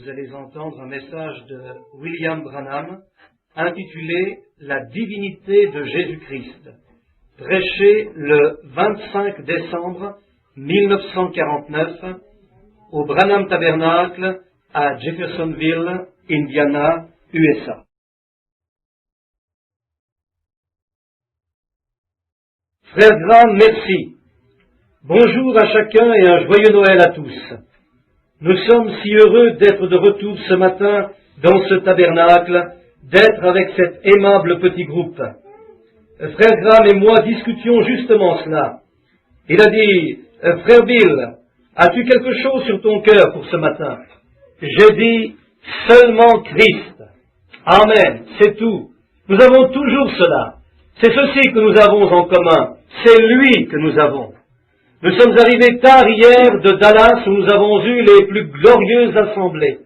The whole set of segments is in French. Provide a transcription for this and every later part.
Vous allez entendre un message de William Branham intitulé « La divinité de Jésus-Christ », prêché le 25 décembre 1949 au Branham Tabernacle à Jeffersonville, Indiana, USA. Frère Graham, merci. Bonjour à chacun et un joyeux Noël à tous. Nous sommes si heureux d'être de retour ce matin dans ce tabernacle, d'être avec cet aimable petit groupe. Frère Graham et moi discutions justement cela. Il a dit, Frère Bill, as-tu quelque chose sur ton cœur pour ce matin? J'ai dit, seulement Christ. Amen, c'est tout. Nous avons toujours cela. C'est ceci que nous avons en commun. C'est lui que nous avons. Nous sommes arrivés tard hier de Dallas où nous avons eu les plus glorieuses assemblées.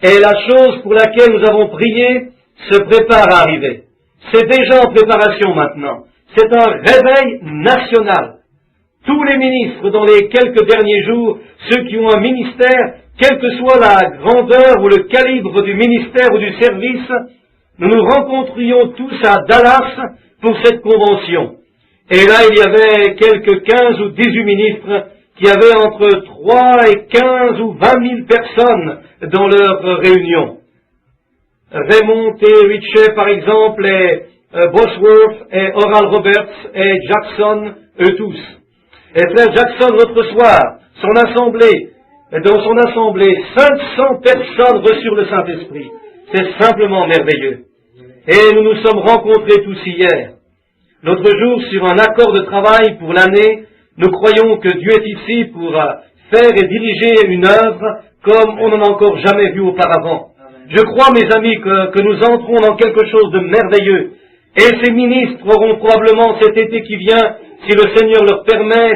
Et la chose pour laquelle nous avons prié se prépare à arriver. C'est déjà en préparation maintenant. C'est un réveil national. Tous les ministres dans les quelques derniers jours, ceux qui ont un ministère, quelle que soit la grandeur ou le calibre du ministère ou du service, nous nous rencontrions tous à Dallas pour cette convention. Et là, il y avait quelques 15 ou 18 ministres qui avaient entre 3 et 15 ou 20 000 personnes dans leur réunion. Raymond T. Ritchie, par exemple, et Bosworth, et Oral Roberts, et Jackson, eux tous. Et frère Jackson, l'autre soir, dans son assemblée, 500 personnes reçurent le Saint-Esprit. C'est simplement merveilleux. Et nous nous sommes rencontrés tous hier. L'autre jour, sur un accord de travail pour l'année, nous croyons que Dieu est ici pour faire et diriger une œuvre comme on n'en a encore jamais vu auparavant. Je crois, mes amis, que nous entrons dans quelque chose de merveilleux. Et ces ministres auront probablement cet été qui vient, si le Seigneur leur permet,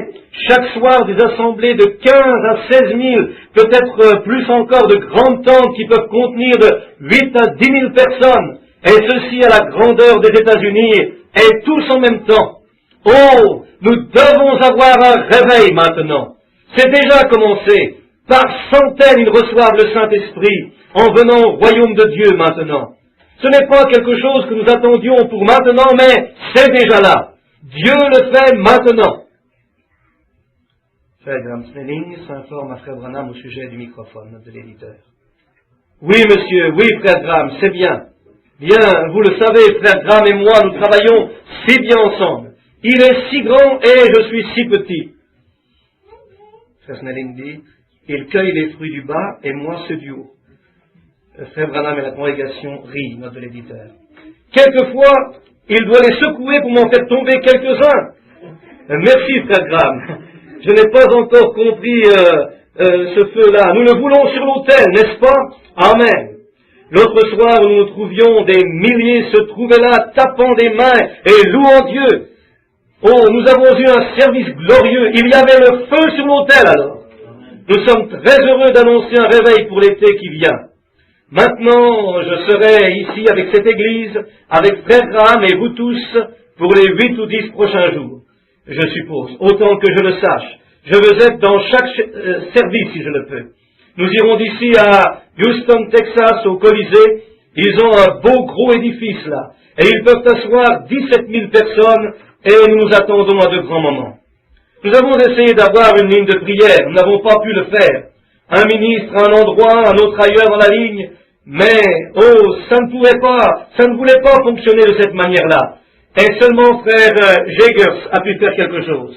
chaque soir des assemblées de 15 à 16 000, peut-être plus encore de grandes tentes qui peuvent contenir de 8 à 10 000 personnes. Et ceci à la grandeur des États-Unis, et tous en même temps. Oh, nous devons avoir un réveil maintenant. C'est déjà commencé. Par centaines, ils reçoivent le Saint-Esprit en venant au royaume de Dieu maintenant. Ce n'est pas quelque chose que nous attendions pour maintenant, mais c'est déjà là. Dieu le fait maintenant. Frère Graham Snelling s'informe à Frère Branham au sujet du microphone de l'éditeur. Oui, monsieur, oui, Frère Graham, c'est bien. Bien, vous le savez, Frère Graham et moi, nous travaillons si bien ensemble. Il est si grand et je suis si petit. Frère Snelling dit, il cueille les fruits du bas et moi ceux du haut. Frère Branham et la congrégation rient, note de l'éditeur. Quelquefois, il doit les secouer pour m'en faire tomber quelques-uns. Merci, Frère Graham. Je n'ai pas encore compris ce feu-là. Nous le voulons sur l'autel, n'est-ce pas? Amen. L'autre soir, où nous nous trouvions, des milliers se trouvaient là, tapant des mains et louant Dieu. Oh, nous avons eu un service glorieux. Il y avait le feu sur l'autel alors. Nous sommes très heureux d'annoncer un réveil pour l'été qui vient. Maintenant, je serai ici avec cette église, avec Frère Graham et vous tous, pour les 8 ou 10 prochains jours, je suppose, autant que je le sache. Je veux être dans chaque service si je le peux. Nous irons d'ici à Houston, Texas, au Colisée. Ils ont un beau gros édifice là. Et ils peuvent asseoir 17 000 personnes et nous nous attendons à de grands moments. Nous avons essayé d'avoir une ligne de prière. Nous n'avons pas pu le faire. Un ministre à un endroit, un autre ailleurs dans la ligne. Mais, oh, ça ne voulait pas fonctionner de cette manière-là. Et seulement frère Jagers a pu faire quelque chose.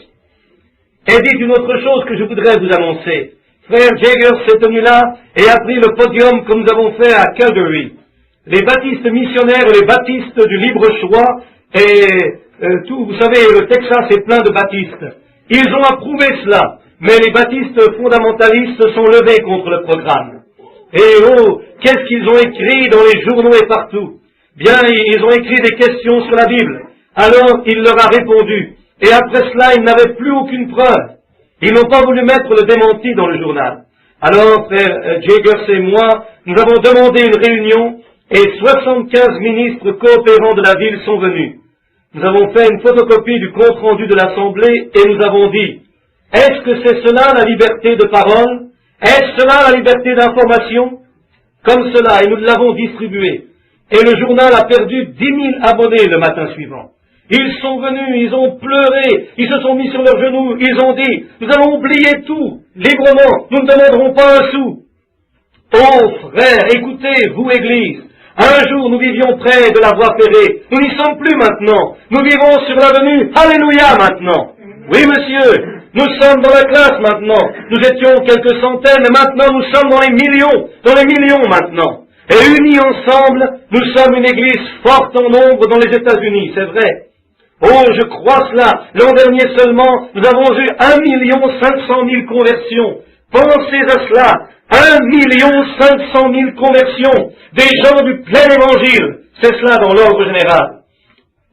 Et dites une autre chose que je voudrais vous annoncer. Frère Jagers s'est tenu là et a pris le podium comme nous avons fait à Calgary. Les baptistes missionnaires, les baptistes du libre choix et tout, vous savez, le Texas est plein de baptistes. Ils ont approuvé cela, mais les baptistes fondamentalistes se sont levés contre le programme. Et oh, qu'est-ce qu'ils ont écrit dans les journaux et partout? Bien, ils ont écrit des questions sur la Bible. Alors, il leur a répondu. Et après cela, ils n'avaient plus aucune preuve. Ils n'ont pas voulu mettre le démenti dans le journal. Alors, frère Jagers et moi, nous avons demandé une réunion et 75 ministres coopérants de la ville sont venus. Nous avons fait une photocopie du compte-rendu de l'Assemblée et nous avons dit, est-ce que c'est cela la liberté de parole? Est-ce cela la liberté d'information? comme cela, et nous l'avons distribué. Et le journal a perdu 10 000 abonnés le matin suivant. Ils sont venus, ils ont pleuré, ils se sont mis sur leurs genoux, ils ont dit, nous allons oublier tout, librement, nous ne demanderons pas un sou. Oh frères, écoutez, vous Église, un jour nous vivions près de la voie ferrée, nous n'y sommes plus maintenant, nous vivons sur l'avenue, alléluia maintenant. Oui monsieur, nous sommes dans la classe maintenant, nous étions quelques centaines, mais maintenant nous sommes dans les millions maintenant. Et unis ensemble, nous sommes une église forte en nombre dans les États-Unis, c'est vrai. Oh, je crois cela. L'an dernier seulement, nous avons eu 1 500 000 conversions. Pensez à cela. 1 500 000 conversions. Des gens du plein évangile. C'est cela dans l'ordre général.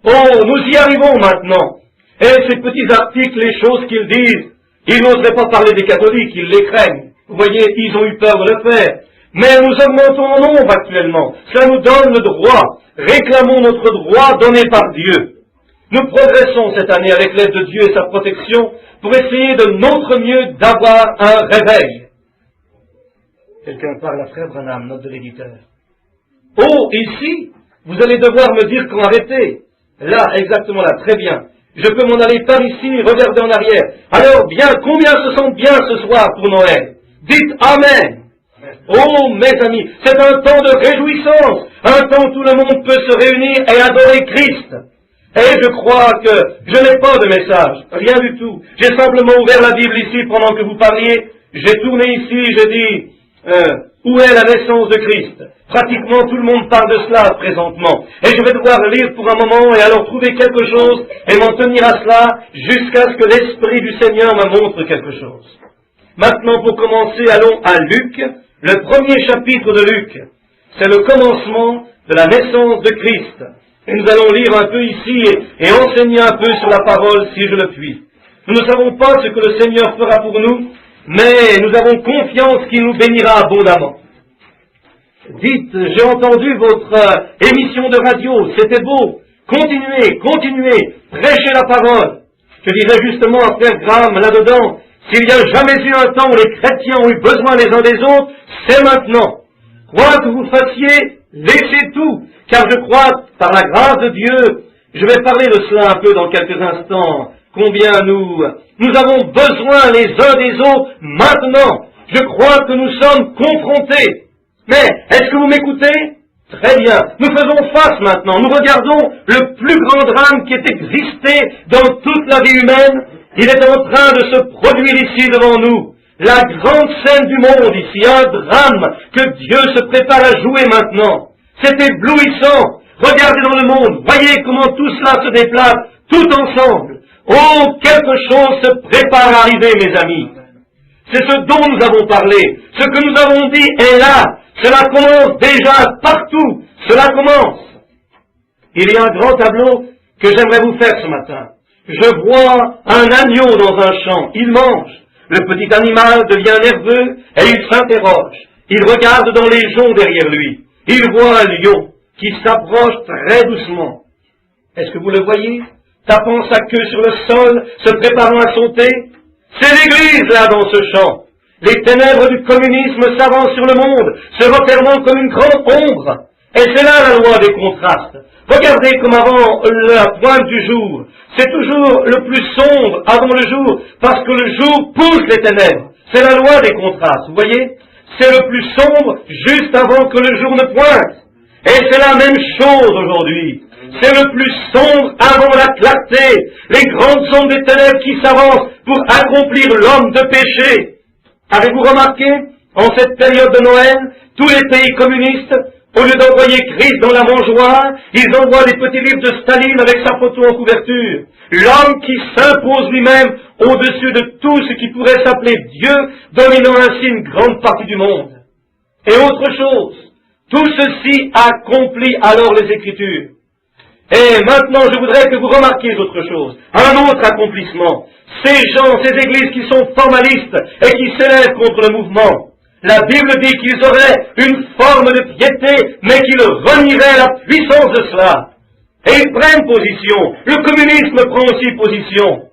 Oh, nous y arrivons maintenant. Et ces petits articles, les choses qu'ils disent, ils n'oseraient pas parler des catholiques, ils les craignent. Vous voyez, ils ont eu peur de le faire. Mais nous augmentons en nombre actuellement. Cela nous donne le droit. Réclamons notre droit donné par Dieu. Nous progressons cette année avec l'aide de Dieu et sa protection pour essayer de notre mieux d'avoir un réveil. Quelqu'un parle à Frère Branham, note de l'éditeur. Oh, ici, vous allez devoir me dire quand arrêter. Là, exactement là, très bien. Je peux m'en aller par ici, regarder en arrière. Alors bien, combien se sentent bien ce soir pour Noël? Dites Amen. Oh, mes amis, c'est un temps de réjouissance, un temps où tout le monde peut se réunir et adorer Christ. Et je crois que je n'ai pas de message, rien du tout. J'ai simplement ouvert la Bible ici pendant que vous parliez. J'ai tourné ici, j'ai dit, où est la naissance de Christ? Pratiquement tout le monde parle de cela présentement. Et je vais devoir lire pour un moment et alors trouver quelque chose et m'en tenir à cela jusqu'à ce que l'Esprit du Seigneur me montre quelque chose. Maintenant, pour commencer, allons à Luc, le premier chapitre de Luc. C'est le commencement de la naissance de Christ. Et nous allons lire un peu ici et enseigner un peu sur la parole si je le puis. Nous ne savons pas ce que le Seigneur fera pour nous, mais nous avons confiance qu'il nous bénira abondamment. Dites, j'ai entendu votre émission de radio, c'était beau. Continuez, continuez, prêchez la parole. Je dirais justement à Frère Graham là-dedans, s'il n'y a jamais eu un temps où les chrétiens ont eu besoin les uns des autres, c'est maintenant. Quoi que vous fassiez, laissez tout, car je crois, par la grâce de Dieu, je vais parler de cela un peu dans quelques instants, combien nous avons besoin les uns des autres maintenant. Je crois que nous sommes confrontés. Mais, est-ce que vous m'écoutez? Très bien. Nous faisons face maintenant. Nous regardons le plus grand drame qui ait existé dans toute la vie humaine. Il est en train de se produire ici devant nous. La grande scène du monde ici, un drame que Dieu se prépare à jouer maintenant. C'est éblouissant. Regardez dans le monde, voyez comment tout cela se déplace, tout ensemble. Oh, quelque chose se prépare à arriver, mes amis. C'est ce dont nous avons parlé. Ce que nous avons dit est là. Cela commence déjà partout. Cela commence. Il y a un grand tableau que j'aimerais vous faire ce matin. Je vois un agneau dans un champ. Il mange. Le petit animal devient nerveux et il s'interroge. Il regarde dans les joncs derrière lui. Il voit un lion qui s'approche très doucement. Est-ce que vous le voyez? Tapant sa queue sur le sol, se préparant à sauter. C'est l'Église là dans ce champ. Les ténèbres du communisme s'avancent sur le monde, se refermant comme une grande ombre. Et c'est là la loi des contrastes. Regardez comme avant la pointe du jour. C'est toujours le plus sombre avant le jour, parce que le jour pousse les ténèbres. C'est la loi des contrastes, vous voyez? C'est le plus sombre juste avant que le jour ne pointe. Et c'est la même chose aujourd'hui. C'est le plus sombre avant la clarté. Les grandes ombres des ténèbres qui s'avancent pour accomplir l'homme de péché. Avez-vous remarqué, en cette période de Noël, tous les pays communistes, au lieu d'envoyer Christ dans la mangeoire, ils envoient des petits livres de Staline avec sa photo en couverture. L'homme qui s'impose lui-même au-dessus de tout ce qui pourrait s'appeler Dieu, dominant ainsi une grande partie du monde. Et autre chose, tout ceci accomplit alors les Écritures. Et maintenant, je voudrais que vous remarquiez autre chose, un autre accomplissement. Ces gens, ces églises qui sont formalistes et qui s'élèvent contre le mouvement, la Bible dit qu'ils auraient une forme de piété, mais qu'ils renieraient la puissance de cela. Et ils prennent position. Le communisme prend aussi position.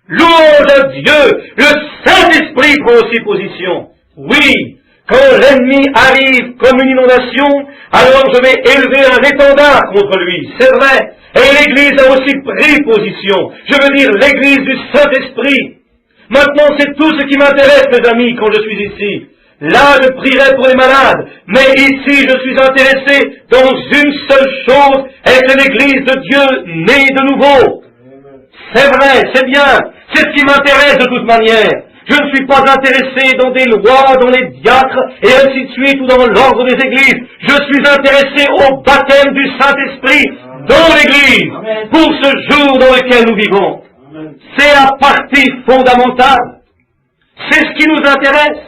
Louange à Dieu, le Saint-Esprit prend aussi position. Oui, Quand l'ennemi arrive comme une inondation, alors je vais élever un étendard contre lui. C'est vrai. Et l'Église a aussi pris position. Je veux dire l'Église du Saint-Esprit. Maintenant, c'est tout ce qui m'intéresse, mes amis, quand je suis ici. Là, je prierai pour les malades. Mais ici, je suis intéressé dans une seule chose, et c'est l'Église de Dieu née de nouveau. C'est vrai, c'est bien. C'est ce qui m'intéresse de toute manière. Je ne suis pas intéressé dans des lois, dans les diacres, et ainsi de suite, ou dans l'ordre des églises. Je suis intéressé au baptême du Saint-Esprit dans l'Église, pour ce jour dans lequel nous vivons. C'est la partie fondamentale. C'est ce qui nous intéresse.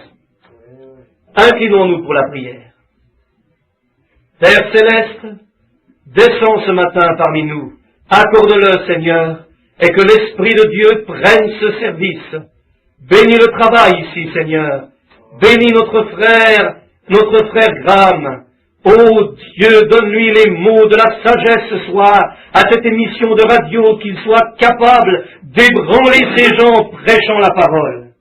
Inclinons-nous pour la prière. Père Céleste, descends ce matin parmi nous. Accorde-le, Seigneur, et que l'Esprit de Dieu prenne ce service. Bénis le travail ici, Seigneur. Bénis notre frère Graham. Oh Dieu, donne-lui les mots de la sagesse ce soir à cette émission de radio, qu'il soit capable d'ébranler ces gens prêchant la parole.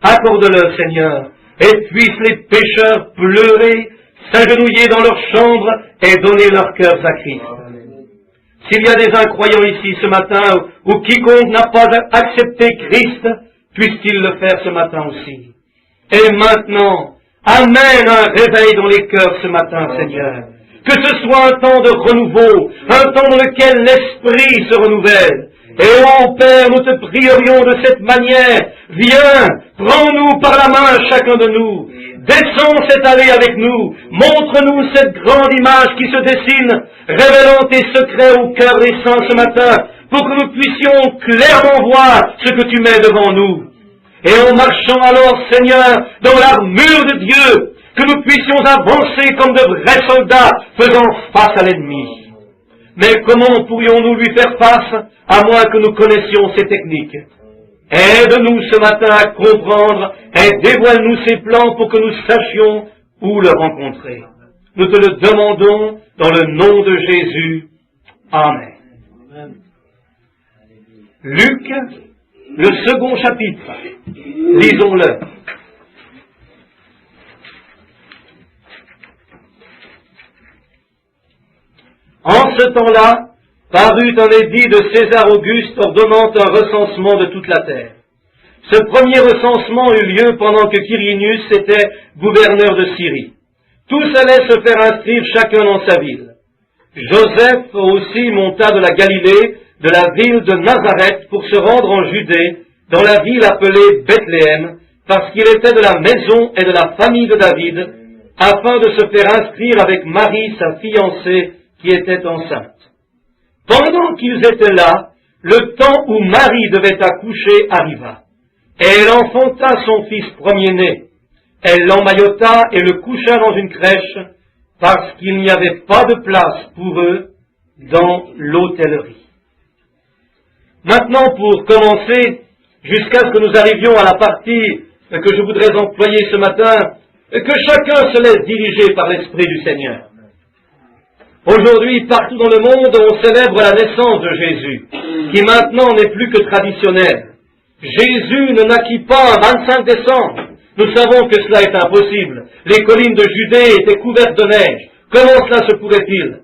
Accorde-le, Seigneur, et puissent les pécheurs pleurer, s'agenouiller dans leur chambre et donner leur cœur à Christ. S'il y a des incroyants ici ce matin, ou quiconque n'a pas accepté Christ, puisse-t-il le faire ce matin aussi. Et maintenant, amène un réveil dans les cœurs ce matin, Seigneur. Que ce soit un temps de renouveau, un temps dans lequel l'Esprit se renouvelle. Et ô Père, nous te prierions de cette manière. Viens, prends-nous par la main chacun de nous. Descends cette allée avec nous. Montre-nous cette grande image qui se dessine, révélant tes secrets au cœur des saints ce matin, pour que nous puissions clairement voir ce que tu mets devant nous. Et en marchant alors, Seigneur, dans l'armure de Dieu, que nous puissions avancer comme de vrais soldats, faisant face à l'ennemi. Mais comment pourrions-nous lui faire face, à moins que nous connaissions ses techniques? Aide-nous ce matin à comprendre et dévoile-nous ses plans pour que nous sachions où le rencontrer. Nous te le demandons dans le nom de Jésus. Amen. Luc, le second chapitre. Lisons-le. En ce temps-là, parut un édit de César Auguste ordonnant un recensement de toute la terre. Ce premier recensement eut lieu pendant que Quirinius était gouverneur de Syrie. Tous allaient se faire inscrire chacun dans sa ville. Joseph aussi monta de la Galilée, de la ville de Nazareth, pour se rendre en Judée, dans la ville appelée Bethléem, parce qu'il était de la maison et de la famille de David, afin de se faire inscrire avec Marie, sa fiancée, qui était enceinte. Pendant qu'ils étaient là, le temps où Marie devait accoucher arriva. Et elle enfanta son fils premier-né. Elle l'emmaillota et le coucha dans une crèche, parce qu'il n'y avait pas de place pour eux dans l'hôtellerie. Maintenant, pour commencer, jusqu'à ce que nous arrivions à la partie que je voudrais employer ce matin, que chacun se laisse diriger par l'Esprit du Seigneur. Aujourd'hui, partout dans le monde, on célèbre la naissance de Jésus, qui maintenant n'est plus que traditionnelle. Jésus ne naquit pas un 25 décembre. Nous savons que cela est impossible. Les collines de Judée étaient couvertes de neige. Comment cela se pourrait-il?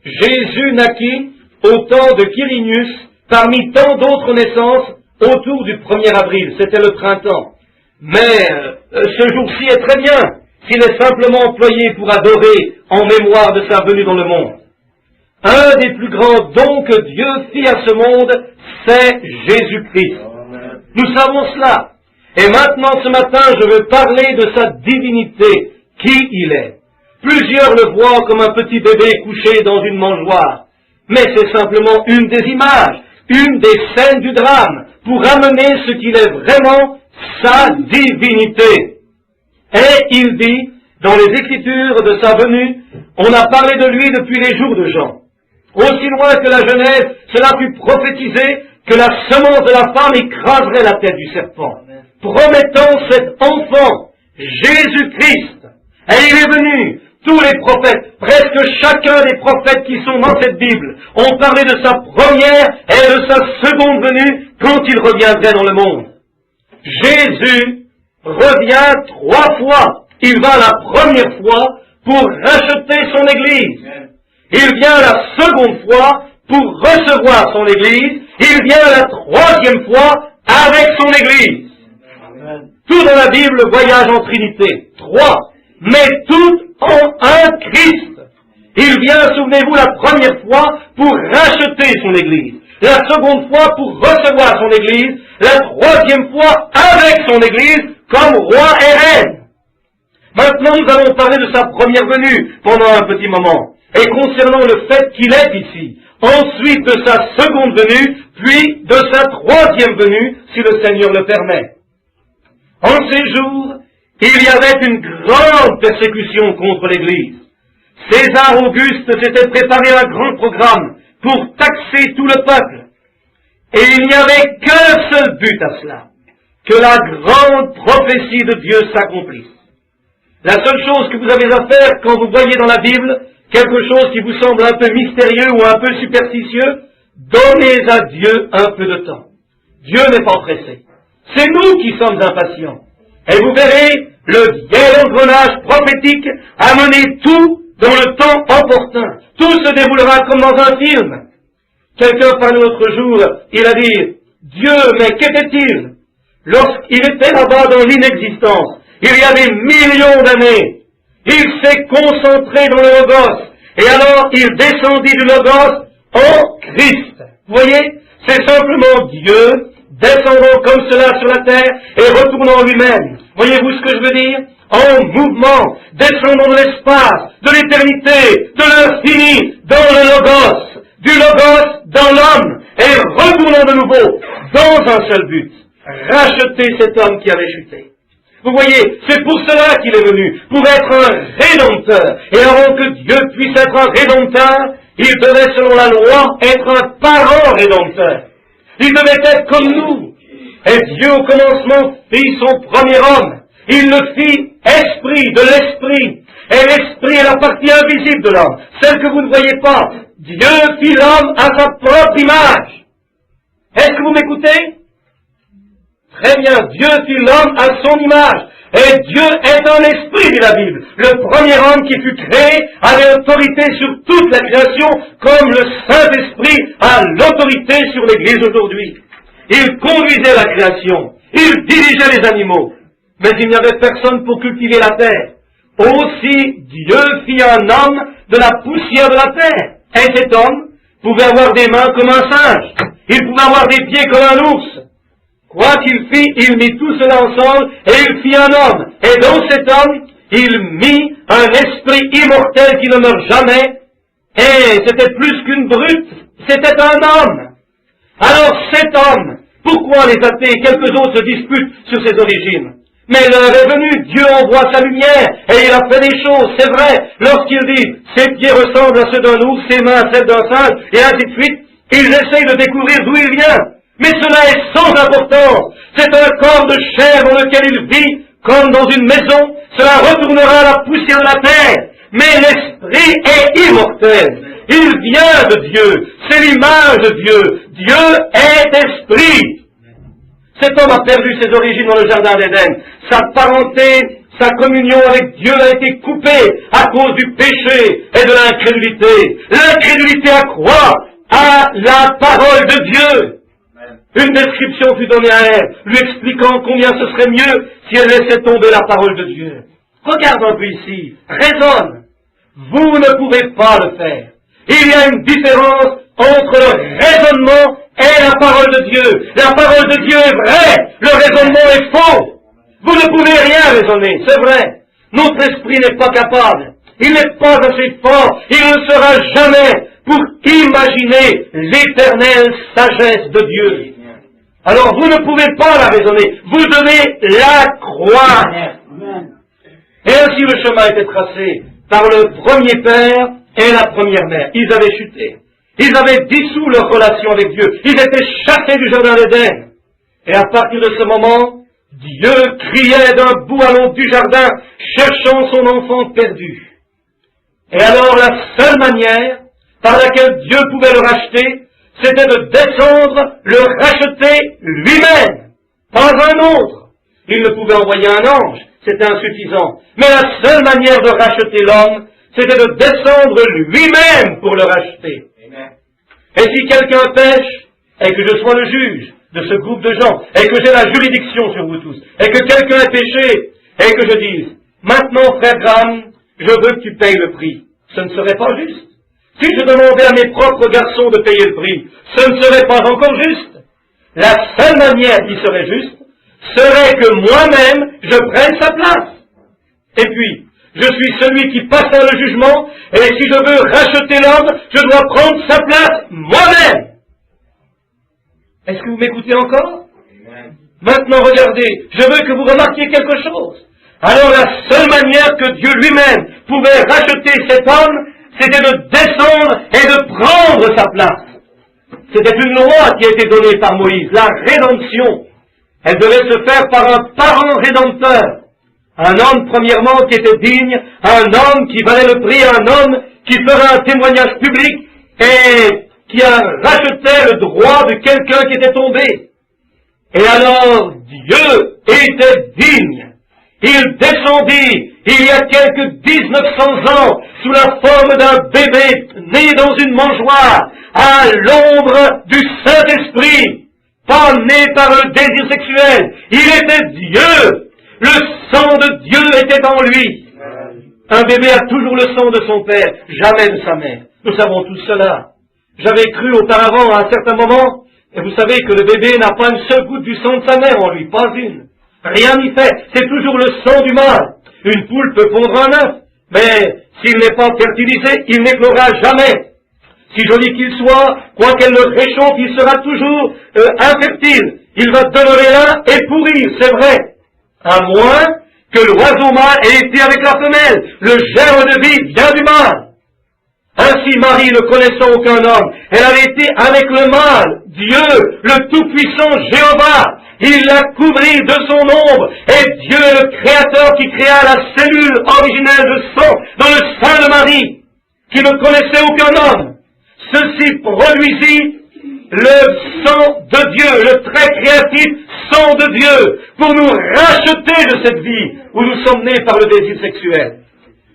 Jésus naquit au temps de Quirinius, parmi tant d'autres naissances, autour du 1er avril. C'était le printemps. Mais ce jour-ci est très bien, s'il est simplement employé pour adorer en mémoire de sa venue dans le monde. Un des plus grands dons que Dieu fit à ce monde, c'est Jésus-Christ. Nous savons cela. Et maintenant, ce matin, je veux parler de sa divinité, qui il est. Plusieurs le voient comme un petit bébé couché dans une mangeoire. Mais c'est simplement une des images, une des scènes du drame, pour amener ce qu'il est vraiment, sa divinité. Et il dit, dans les Écritures de sa venue, on a parlé de lui depuis les jours de Jean. Aussi loin que la Genèse, cela fut prophétisé que la semence de la femme écraserait la tête du serpent, promettant cet enfant, Jésus-Christ. Et il est venu, tous les prophètes, presque chacun des prophètes qui sont dans cette Bible, ont parlé de sa première et de sa seconde venue quand il reviendrait dans le monde. Jésus revient 3 fois il va la première fois pour racheter son Église. Il vient la seconde fois pour recevoir son Église. Il vient la troisième fois avec son Église. Tout dans la Bible voyage en Trinité. 3. Mais tout en un Christ. Il vient, souvenez-vous, la première fois pour racheter son Église. La seconde fois pour recevoir son Église. La troisième fois avec son Église comme roi et reine. Maintenant, nous allons parler de sa première venue pendant un petit moment. Et concernant le fait qu'il est ici. Ensuite de sa seconde venue, puis de sa troisième venue, si le Seigneur le permet. En ces jours, il y avait une grande persécution contre l'Église. César Auguste s'était préparé un grand programme pour taxer tout le peuple. Et il n'y avait qu'un seul but à cela, que la grande prophétie de Dieu s'accomplisse. La seule chose que vous avez à faire quand vous voyez dans la Bible quelque chose qui vous semble un peu mystérieux ou un peu superstitieux, donnez à Dieu un peu de temps. Dieu n'est pas pressé. C'est nous qui sommes impatients. Et vous verrez le vieil engrenage prophétique amener tout dans le temps opportun. Tout se déroulera comme dans un film. Quelqu'un parlait l'autre jour, il a dit, Dieu, mais qu'était-il? Lorsqu'il était là-bas dans l'inexistence, il y a des millions d'années, il s'est concentré dans le Logos, et alors il descendit du Logos en Christ. Vous voyez, c'est simplement Dieu descendant comme cela sur la terre et retournant lui-même. Voyez-vous ce que je veux dire? En mouvement, descendant de l'espace, de l'éternité, de l'infini, dans le Logos, du Logos dans l'homme, et retournant de nouveau dans un seul but, racheter cet homme qui avait chuté. Vous voyez, c'est pour cela qu'il est venu, pour être un rédempteur. Et avant que Dieu puisse être un rédempteur, il devait, selon la loi, être un parent rédempteur. Il devait être comme nous. Et Dieu, au commencement, fit son premier homme. Il le fit esprit, de l'esprit. Et l'esprit est la partie invisible de l'homme, celle que vous ne voyez pas. Dieu fit l'homme à sa propre image. Est-ce que vous m'écoutez? Très bien, Dieu fit l'homme à son image. Et Dieu est un esprit, dit la Bible. Le premier homme qui fut créé avait autorité sur toute la création, comme le Saint-Esprit a l'autorité sur l'Église aujourd'hui. Il conduisait la création, il dirigeait les animaux, mais il n'y avait personne pour cultiver la terre. Aussi, Dieu fit un homme de la poussière de la terre. Et cet homme pouvait avoir des mains comme un singe, il pouvait avoir des pieds comme un ours. Quoi qu'il fit, il mit tout cela ensemble et il fit un homme. Et dans cet homme, il mit un esprit immortel qui ne meurt jamais. Et c'était plus qu'une brute, c'était un homme. Alors cet homme, pourquoi les athées et quelques autres se disputent sur ses origines? Mais l'heure est venue, Dieu envoie sa lumière, et il a fait des choses, c'est vrai. Lorsqu'il dit, ses pieds ressemblent à ceux d'un ours, ses mains à celles d'un singe, et ainsi de suite, ils essayent de découvrir d'où il vient. Mais cela est sans importance. C'est un corps de chair dans lequel il vit, comme dans une maison. Cela retournera à la poussière de la terre. Mais l'esprit est immortel. Il vient de Dieu. C'est l'image de Dieu. Dieu est esprit. Cet homme a perdu ses origines dans le jardin d'Éden. Sa parenté, sa communion avec Dieu a été coupée à cause du péché et de l'incrédulité. L'incrédulité à quoi? À la parole de Dieu. Une description fut donnée à elle, lui expliquant combien ce serait mieux si elle laissait tomber la parole de Dieu. Regarde un peu ici, raisonne. Vous ne pouvez pas le faire. Il y a une différence entre le raisonnement et la parole de Dieu. La parole de Dieu est vraie, le raisonnement est faux. Vous ne pouvez rien raisonner, c'est vrai. Notre esprit n'est pas capable. Il n'est pas assez fort, il ne sera jamais pour imaginer l'éternelle sagesse de Dieu. Alors vous ne pouvez pas la raisonner, vous devez la croire. Et ainsi le chemin était tracé par le premier père et la première mère. Ils avaient chuté, ils avaient dissous leur relation avec Dieu, ils étaient chassés du jardin d'Éden. Et à partir de ce moment, Dieu criait d'un bout à l'autre du jardin, cherchant son enfant perdu. Et alors la seule manière par laquelle Dieu pouvait le racheter, c'était de descendre, le racheter lui-même, pas un autre. Il ne pouvait envoyer un ange, c'était insuffisant. Mais la seule manière de racheter l'homme, c'était de descendre lui-même pour le racheter. Amen. Et si quelqu'un pêche, et que je sois le juge de ce groupe de gens, et que j'ai la juridiction sur vous tous, et que quelqu'un ait péché, et que je dise, maintenant frère Graham, je veux que tu payes le prix, ce ne serait pas juste. Si je demandais à mes propres garçons de payer le prix, ce ne serait pas encore juste. La seule manière qui serait juste, serait que moi-même, je prenne sa place. Et puis, je suis celui qui passe dans le jugement, et si je veux racheter l'homme, je dois prendre sa place moi-même. Est-ce que vous m'écoutez encore? Maintenant, regardez, je veux que vous remarquiez quelque chose. Alors, la seule manière que Dieu lui-même pouvait racheter cet homme, c'était de descendre et de prendre sa place. C'était une loi qui a été donnée par Moïse, la rédemption. Elle devait se faire par un parent rédempteur. Un homme, premièrement, qui était digne, un homme qui valait le prix, un homme qui ferait un témoignage public et qui rachetait le droit de quelqu'un qui était tombé. Et alors, Dieu était digne. Il descendit, il y a quelques 1900 ans, sous la forme d'un bébé né dans une mangeoire, à l'ombre du Saint-Esprit, pas né par le désir sexuel. Il était Dieu. Le sang de Dieu était en lui. Un bébé a toujours le sang de son père, jamais de sa mère. Nous savons tout cela. J'avais cru auparavant à un certain moment, et vous savez que le bébé n'a pas une seule goutte du sang de sa mère en lui, pas une. Rien n'y fait, c'est toujours le sang du mâle. Une poule peut pondre un œuf, mais s'il n'est pas fertilisé, il n'éclora jamais. Si joli qu'il soit, quoi qu'elle le réchauffe, il sera toujours infertile. Il va demeurer là et pourrir, c'est vrai. À moins que l'oiseau mâle ait été avec la femelle. Le germe de vie vient du mâle. Ainsi, Marie, ne connaissant aucun homme, elle avait été avec le mâle, Dieu, le Tout-Puissant Jéhovah. Il la couvrit de son ombre, et Dieu est le Créateur qui créa la cellule originelle de sang dans le sein de Marie, qui ne connaissait aucun homme. Ceci produisit le sang de Dieu, le très créatif sang de Dieu, pour nous racheter de cette vie où nous sommes nés par le désir sexuel.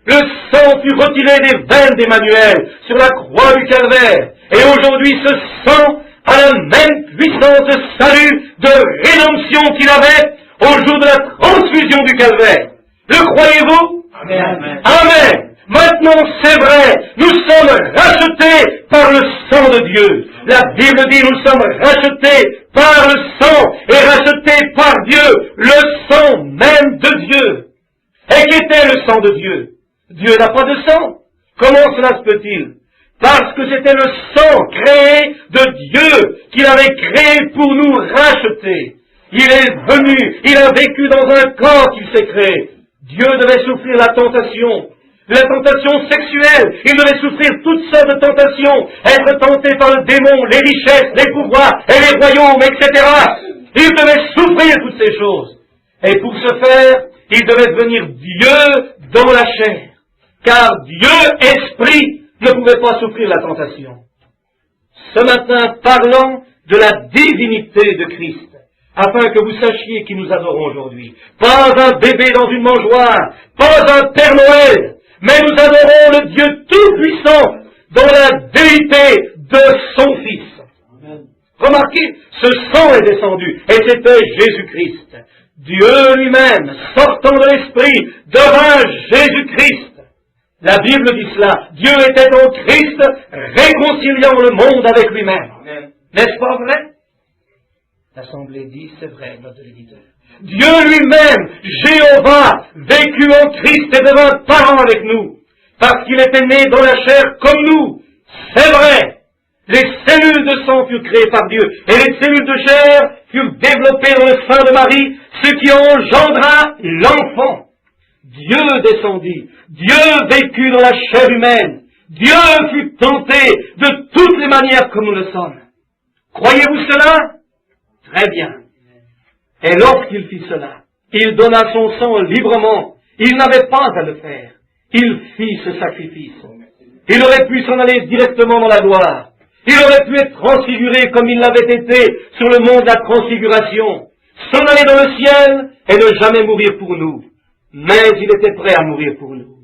Le sang fut retiré des veines d'Emmanuel sur la croix du Calvaire. Et aujourd'hui, ce sang a la même puissance de salut, de rédemption qu'il avait au jour de la transfusion du Calvaire. Le croyez-vous? Amen. Amen. Maintenant, c'est vrai, nous sommes rachetés par le sang de Dieu. La Bible dit, nous sommes rachetés par le sang et rachetés par Dieu, le sang même de Dieu. Et qu'était le sang de Dieu? Dieu n'a pas de sang. Comment cela se peut-il? Parce que c'était le sang créé de Dieu qu'il avait créé pour nous racheter. Il est venu, il a vécu dans un corps qu'il s'est créé. Dieu devait souffrir la tentation sexuelle, il devait souffrir toutes sortes de tentations, être tenté par le démon, les richesses, les pouvoirs et les royaumes, etc. Il devait souffrir toutes ces choses. Et pour ce faire, il devait devenir Dieu dans la chair. Car Dieu, esprit, ne pouvait pas souffrir la tentation. Ce matin, parlons de la divinité de Christ, afin que vous sachiez qui nous adorons aujourd'hui. Pas un bébé dans une mangeoire, pas un Père Noël, mais nous adorons le Dieu tout-puissant dans la déité de son Fils. Amen. Remarquez, ce sang est descendu, et c'était Jésus-Christ. Dieu lui-même, sortant de l'Esprit, devint Jésus-Christ. La Bible dit cela. Dieu était en Christ, réconciliant le monde avec lui-même. N'est-ce pas vrai? L'Assemblée dit, c'est vrai, notre éditeur. Dieu lui-même, Jéhovah, vécu en Christ et devint parent avec nous, parce qu'il était né dans la chair comme nous. C'est vrai. Les cellules de sang furent créées par Dieu, et les cellules de chair furent développées dans le sein de Marie, ce qui engendra l'enfant. Dieu descendit, Dieu vécut dans la chair humaine, Dieu fut tenté de toutes les manières comme nous le sommes. Croyez-vous cela? Très bien. Et lorsqu'il fit cela, il donna son sang librement, il n'avait pas à le faire. Il fit ce sacrifice. Il aurait pu s'en aller directement dans la gloire. Il aurait pu être transfiguré comme il l'avait été sur le mont de la transfiguration, s'en aller dans le ciel et ne jamais mourir pour nous. mais il était prêt à mourir pour nous.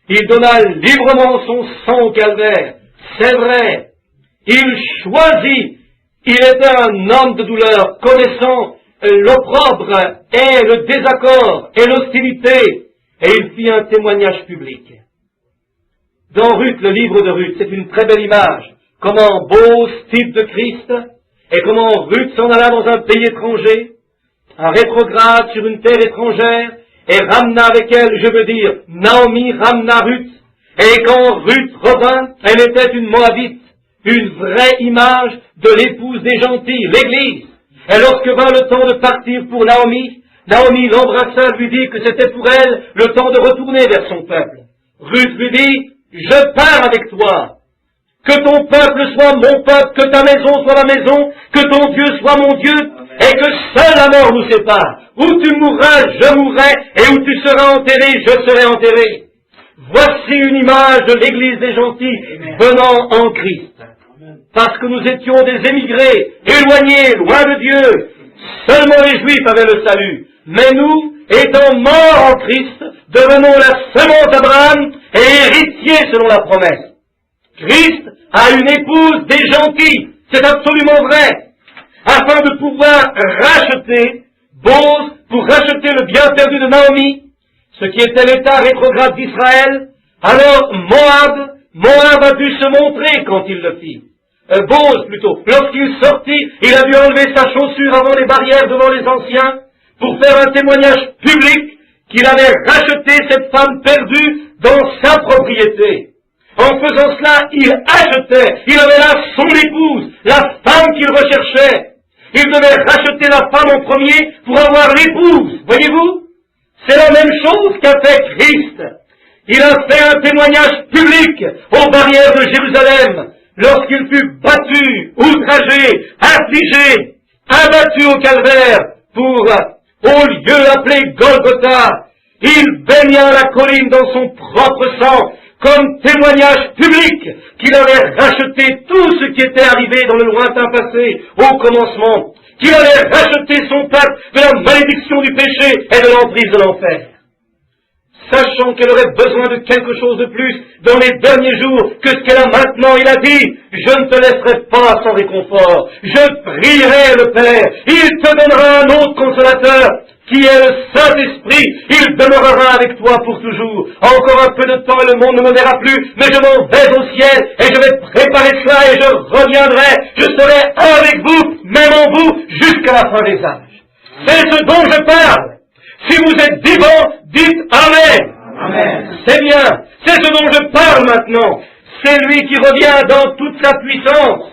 Il donna librement son sang au calvaire, c'est vrai. Il choisit, il était un homme de douleur, connaissant l'opprobre et le désaccord et l'hostilité, et il fit un témoignage public. Dans Ruth, le livre de Ruth, c'est une très belle image, comment Bose, type de Christ, et comment Ruth s'en alla dans un pays étranger, un rétrograde sur une terre étrangère, et ramena avec elle, je veux dire, Naomi ramena Ruth, et quand Ruth revint, elle était une Moabite, une vraie image de l'épouse des gentils, l'Église. Et lorsque vint le temps de partir pour Naomi, Naomi l'embrassa, lui dit que c'était pour elle le temps de retourner vers son peuple. Ruth lui dit, je pars avec toi. Que ton peuple soit mon peuple, que ta maison soit ma maison, que ton Dieu soit mon Dieu, et que seule la mort nous sépare. Où tu mourras, je mourrai, et où tu seras enterré, je serai enterré. Voici une image de l'Église des gentils venant en Christ. Parce que nous étions des émigrés, éloignés, loin de Dieu. Seulement les Juifs avaient le salut. Mais nous, étant morts en Christ, devenons la semence d'Abraham et héritiers selon la promesse. Christ a une épouse des gentils, c'est absolument vrai, afin de pouvoir racheter Bose, pour racheter le bien perdu de Naomi, ce qui était l'état rétrograde d'Israël. Alors Moab a dû se montrer quand il le fit. Bose plutôt, lorsqu'il sortit, il a dû enlever sa chaussure avant les barrières devant les anciens, pour faire un témoignage public qu'il avait racheté cette femme perdue dans sa propriété. En faisant cela, il achetait, il avait là son épouse, la femme qu'il recherchait. Il devait racheter la femme en premier pour avoir l'épouse, voyez-vous? C'est la même chose qu'a fait Christ. Il a fait un témoignage public aux barrières de Jérusalem, lorsqu'il fut battu, outragé, affligé, abattu au calvaire pour, au lieu appelé Golgotha, il baigna la colline dans son propre sang, comme témoignage public qu'il avait racheté tout ce qui était arrivé dans le lointain passé, au commencement, qu'il avait racheté son peuple de la malédiction du péché et de l'emprise de l'enfer. Sachant qu'elle aurait besoin de quelque chose de plus dans les derniers jours que ce qu'elle a maintenant, il a dit, je ne te laisserai pas sans réconfort, je prierai le Père, il te donnera un autre consolateur, qui est le Saint-Esprit, il demeurera avec toi pour toujours. Encore un peu de temps et le monde ne me verra plus, mais je m'en vais au ciel et je vais préparer cela et je reviendrai, je serai avec vous, même en vous, jusqu'à la fin des âges. C'est ce dont je parle. Si vous êtes vivants, dites Amen. Amen. C'est bien. C'est ce dont je parle maintenant. C'est lui qui revient dans toute sa puissance.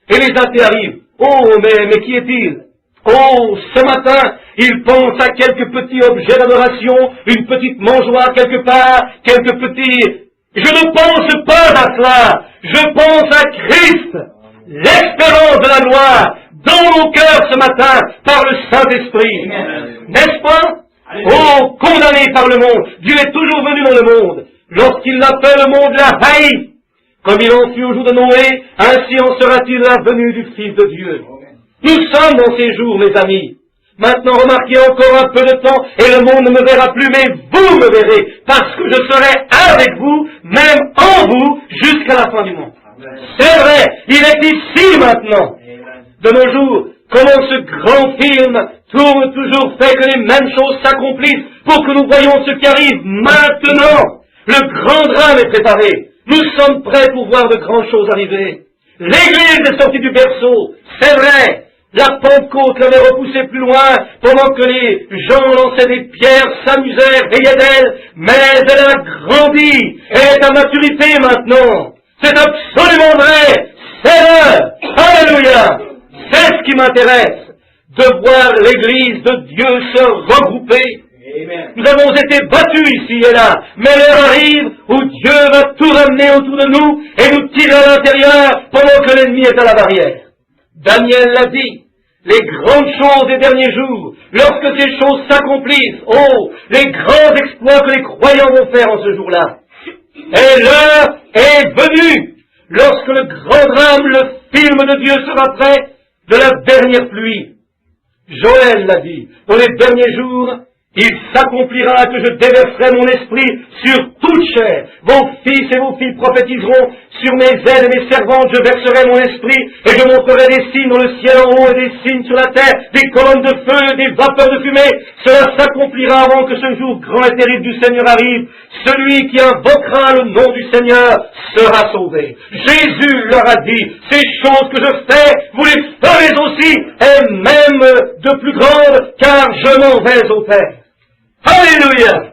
Et les athées arrivent. Oh, mais qui est-il? Oh, ce matin, il pense à quelques petits objets d'adoration, une petite mangeoire quelque part, quelques petits... Je ne pense pas à cela. Je pense à Christ, l'espérance de la gloire, dans mon cœur ce matin, par le Saint-Esprit. N'est-ce pas? Oh, condamné par le monde, Dieu est toujours venu dans le monde. Lorsqu'il l'appelle, le monde l'a haï. Comme il en fut au jour de Noé, ainsi en sera-t-il la venue du Fils de Dieu. Nous sommes dans ces jours, mes amis. Maintenant, remarquez encore un peu de temps, et le monde ne me verra plus, mais vous me verrez, parce que je serai avec vous, même en vous, jusqu'à la fin du monde. C'est vrai, il est ici maintenant. De nos jours, comment ce grand film tourne toujours, fait que les mêmes choses s'accomplissent pour que nous voyions ce qui arrive maintenant. Le grand drame est préparé. Nous sommes prêts pour voir de grandes choses arriver. L'Église est sortie du berceau, c'est vrai. La Pentecôte l'avait repoussée plus loin, pendant que les gens lançaient des pierres, s'amusaient, riaient d'elle, mais elle a grandi, elle est à maturité maintenant. C'est absolument vrai, c'est l'heure, alléluia. C'est ce qui m'intéresse, de voir l'Église de Dieu se regrouper. Amen. Nous avons été battus ici et là, mais l'heure arrive où Dieu va tout ramener autour de nous et nous tirer à l'intérieur pendant que l'ennemi est à la barrière. Daniel l'a dit, les grandes choses des derniers jours, lorsque ces choses s'accomplissent, oh, les grands exploits que les croyants vont faire en ce jour-là. Et l'heure est venue, lorsque le grand drame, le film de Dieu sera prêt, de la dernière pluie. Joël l'a dit, dans les derniers jours, Il s'accomplira que je déverserai mon esprit sur toute chair. Vos fils et vos filles prophétiseront. Sur mes aides et mes servantes, je verserai mon esprit et je montrerai des signes dans le ciel en haut et des signes sur la terre, des colonnes de feu, des vapeurs de fumée. Cela s'accomplira avant que ce jour grand et terrible du Seigneur arrive. Celui qui invoquera le nom du Seigneur sera sauvé. Jésus leur a dit, ces choses que je fais, vous les ferez aussi, et même de plus grandes, car je m'en vais au Père. Alléluia!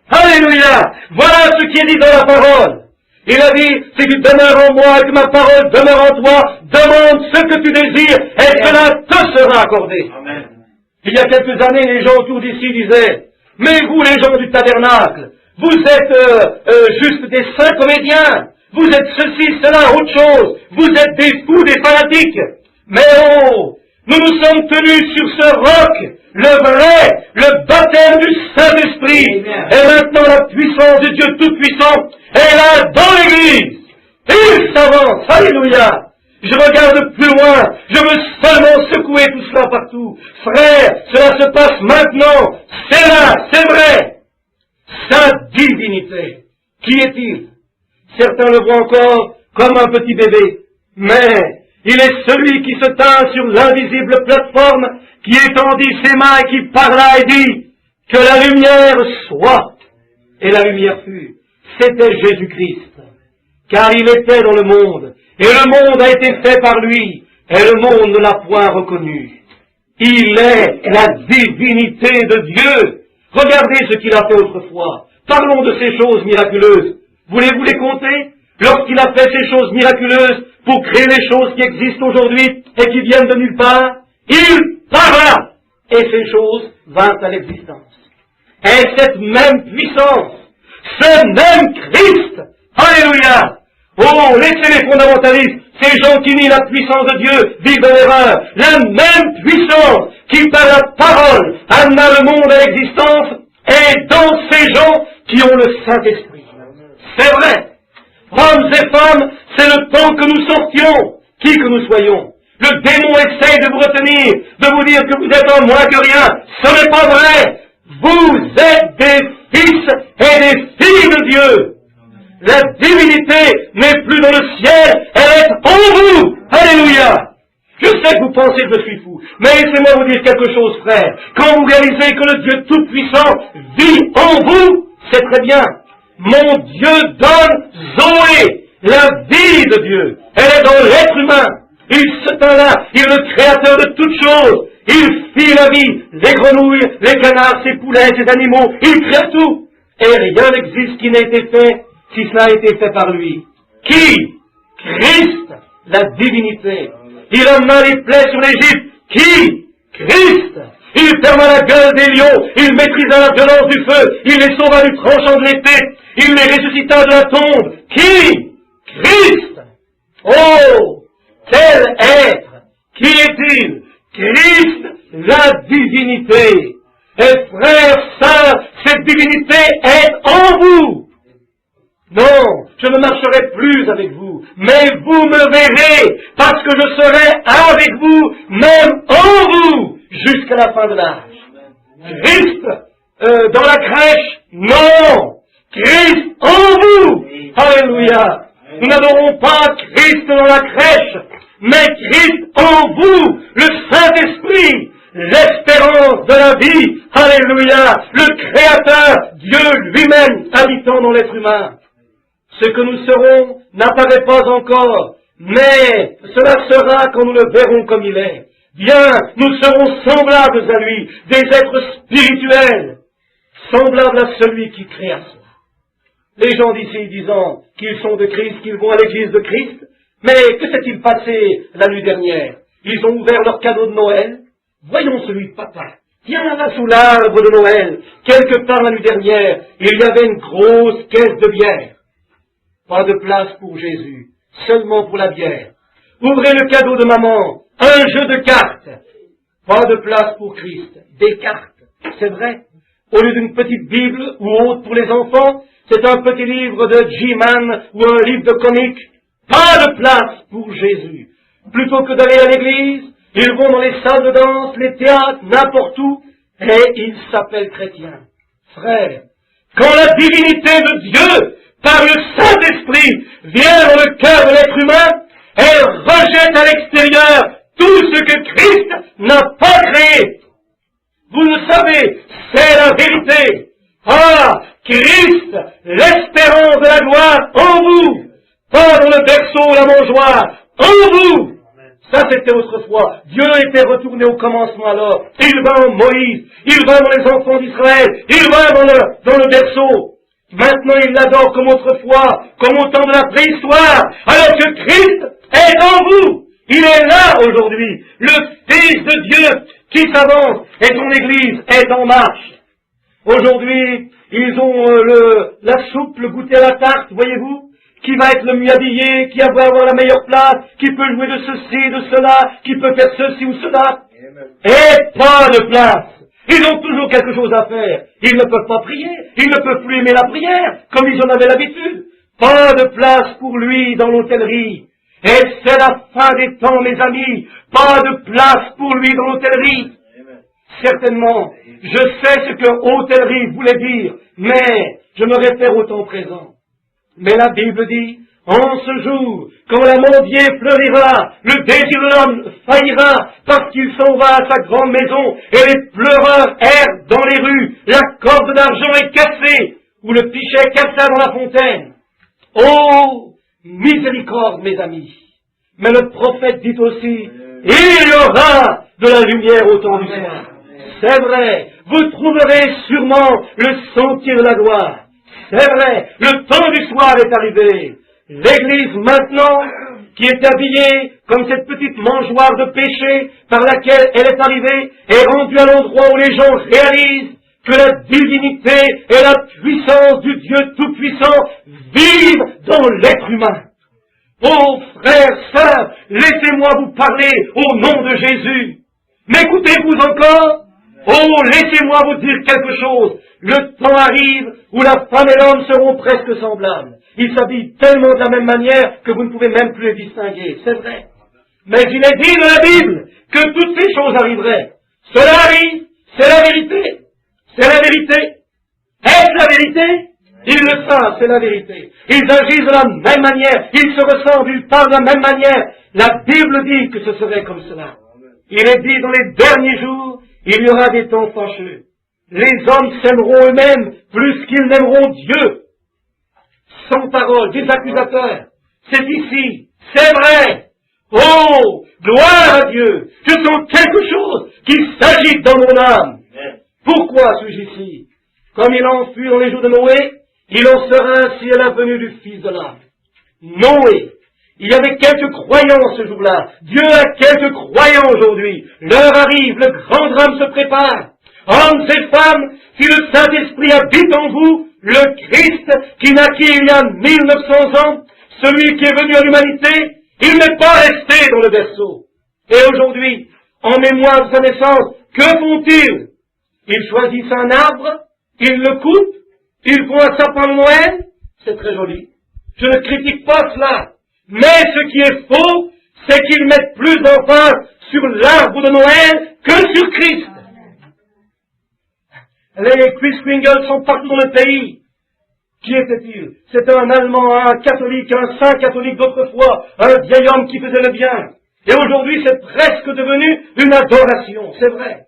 Alléluia! Voilà ce qui est dit dans la parole. Il a dit, si tu demeures en moi et que ma parole demeure en toi, demande ce que tu désires et cela te sera accordé. Amen. Il y a quelques années, les gens autour d'ici disaient, mais vous les gens du tabernacle, vous êtes juste des saints comédiens, vous êtes ceci, cela, autre chose, vous êtes des fous, des fanatiques. Mais oh, nous nous sommes tenus sur ce roc, le vrai, le baptême du Saint-Esprit. Et maintenant la puissance de Dieu Tout-Puissant est là dans l'Église. Il s'avance, alléluia. Je regarde plus loin, je veux seulement secouer tout cela partout. Frère, cela se passe maintenant, c'est là, c'est vrai. Sa divinité, qui est-il? Certains le voient encore comme un petit bébé, mais il est celui qui se tint sur l'invisible plateforme, qui étendit ses mains et qui parla et dit que la lumière soit. Et la lumière fut. C'était Jésus-Christ. Car il était dans le monde. Et le monde a été fait par lui. Et le monde ne l'a point reconnu. Il est la divinité de Dieu. Regardez ce qu'il a fait autrefois. Parlons de ces choses miraculeuses. Voulez-vous les compter? Lorsqu'il a fait ces choses miraculeuses pour créer les choses qui existent aujourd'hui et qui viennent de nulle part, il parla et ces choses vinrent à l'existence. Et cette même puissance, ce même Christ, alléluia, oh, laissez les fondamentalistes, ces gens qui nient la puissance de Dieu, vivent dans l'erreur. La même puissance qui par la parole amena le monde à l'existence est dans ces gens qui ont le Saint-Esprit. C'est vrai. Hommes et femmes, c'est le temps que nous sortions, qui que nous soyons. Le démon essaye de vous retenir, de vous dire que vous êtes en moins que rien. Ce n'est pas vrai. Vous êtes des fils et des filles de Dieu. La divinité n'est plus dans le ciel, elle est en vous. Alléluia. Je sais que vous pensez que je suis fou, mais laissez-moi vous dire quelque chose, frère. Quand vous réalisez que le Dieu Tout-Puissant vit en vous, c'est très bien. Mon Dieu donne Zoé, la vie de Dieu. Elle est dans l'être humain. Il se tint là, il est le créateur de toutes choses. Il fit la vie, les grenouilles, les canards, ses poulets, ses animaux, il crée tout. Et rien n'existe qui n'ait été fait, si cela a été fait par lui. Qui? Christ, la divinité. Il amena les plaies sur l'Égypte. Qui? Christ. Il ferma la gueule des lions, il maîtrisa la violence du feu, il les sauva du tranchant de l'épée, il les ressuscita de la tombe. Qui? Christ. Oh, quel être! Qui est-il? Christ, la divinité. Et frère, ça, cette divinité est en vous. Non, je ne marcherai plus avec vous, mais vous me verrez, parce que je serai avec vous, même en vous, jusqu'à la fin de l'âge. Christ, dans la crèche, non. Christ en vous. Alléluia. Nous n'adorons pas Christ dans la crèche, mais Christ en vous, le Saint-Esprit, l'espérance de la vie. Alléluia. Le Créateur, Dieu lui-même, habitant dans l'être humain. Ce que nous serons n'apparaît pas encore, mais cela sera quand nous le verrons comme il est. Bien, nous serons semblables à lui, des êtres spirituels, semblables à celui qui créa cela. Les gens d'ici disant qu'ils sont de Christ, qu'ils vont à l'église de Christ, mais que s'est-il passé la nuit dernière? Ils ont ouvert leur cadeau de Noël. Voyons celui de papa. Tiens là sous l'arbre de Noël, quelque part la nuit dernière, il y avait une grosse caisse de bière. Pas de place pour Jésus, seulement pour la bière. Ouvrez le cadeau de maman, un jeu de cartes. Pas de place pour Christ, des cartes, c'est vrai. Au lieu d'une petite Bible ou autre pour les enfants, c'est un petit livre de G-Man ou un livre de comics. Pas de place pour Jésus. Plutôt que d'aller à l'église, ils vont dans les salles de danse, les théâtres, n'importe où, et il s'appelle chrétien. Frère, quand la divinité de Dieu, par le Saint-Esprit, vient dans le cœur de l'être humain, elle rejette à l'extérieur tout ce que Christ n'a pas créé. Vous le savez, c'est la vérité. Ah, Christ, l'espérance de la gloire en vous, pas dans le berceau, la mangeoire, en vous. Ça, c'était autrefois. Dieu était retourné au commencement alors. Il va en Moïse, il va dans les enfants d'Israël, il va dans le berceau. Maintenant, il l'adore comme autrefois, comme au temps de la préhistoire, alors que Christ est en vous. Il est là aujourd'hui, le Fils de Dieu qui s'avance, et son Église est en marche. Aujourd'hui, ils ont la soupe, le goûter à la tarte, voyez-vous, qui va être le mieux habillé, qui va avoir la meilleure place, qui peut jouer de ceci, de cela, qui peut faire ceci ou cela. Et pas de place. Ils ont toujours quelque chose à faire. Ils ne peuvent pas prier, ils ne peuvent plus aimer la prière, comme ils en avaient l'habitude. Pas de place pour lui dans l'hôtellerie. Et c'est la fin des temps, mes amis. Pas de place pour lui dans l'hôtellerie. Certainement, je sais ce que hôtellerie voulait dire, mais je me réfère au temps présent. Mais la Bible dit, en ce jour, quand l'amandier fleurira, le désir de l'homme faillira, parce qu'il s'en va à sa grande maison, et les pleureurs errent dans les rues, la corde d'argent est cassée, ou le pichet cassa dans la fontaine. Oh, miséricorde, mes amis. Mais le prophète dit aussi, il y aura de la lumière au temps du soir. C'est vrai, vous trouverez sûrement le sentier de la gloire. C'est vrai, le temps du soir est arrivé. L'Église maintenant, qui est habillée comme cette petite mangeoire de péché par laquelle elle est arrivée, est rendue à l'endroit où les gens réalisent que la divinité et la puissance du Dieu Tout-Puissant vivent dans l'être humain. Oh frères, sœurs, laissez-moi vous parler au nom de Jésus. M'écoutez-vous encore? Oh, laissez-moi vous dire quelque chose. Le temps arrive où la femme et l'homme seront presque semblables. Ils s'habillent tellement de la même manière que vous ne pouvez même plus les distinguer. C'est vrai. Mais il est dit dans la Bible que toutes ces choses arriveraient. Cela arrive, c'est la vérité. C'est la vérité. Est-ce la vérité? Ils le savent, c'est la vérité. Ils agissent de la même manière, ils se ressemblent, ils parlent de la même manière. La Bible dit que ce serait comme cela. Il est dit dans les derniers jours, il y aura des temps fâcheux. Les hommes s'aimeront eux-mêmes plus qu'ils n'aimeront Dieu. Sans parole, des accusateurs. C'est ici, c'est vrai. Oh, gloire à Dieu. Je sens quelque chose qui s'agite dans mon âme. Pourquoi suis-je ici? Comme il en fut dans les jours de Noé, il en sera ainsi à la venue du Fils de l'homme. Noé, il y avait quelques croyants ce jour-là. Dieu a quelques croyants aujourd'hui. L'heure arrive, le grand drame se prépare. Hommes et femmes, si le Saint-Esprit habite en vous, le Christ qui naquit il y a 1900 ans, celui qui est venu à l'humanité, il n'est pas resté dans le berceau. Et aujourd'hui, en mémoire de sa naissance, que font-ils? Ils choisissent un arbre, ils le coupent, ils font un sapin de Noël, c'est très joli. Je ne critique pas cela. Mais ce qui est faux, c'est qu'ils mettent plus d'emphase sur l'arbre de Noël que sur Christ. Les Christkindl sont partout dans le pays. Qui était-il? C'était un Allemand, un catholique, un saint catholique d'autrefois, un vieil homme qui faisait le bien. Et aujourd'hui, c'est presque devenu une adoration, c'est vrai.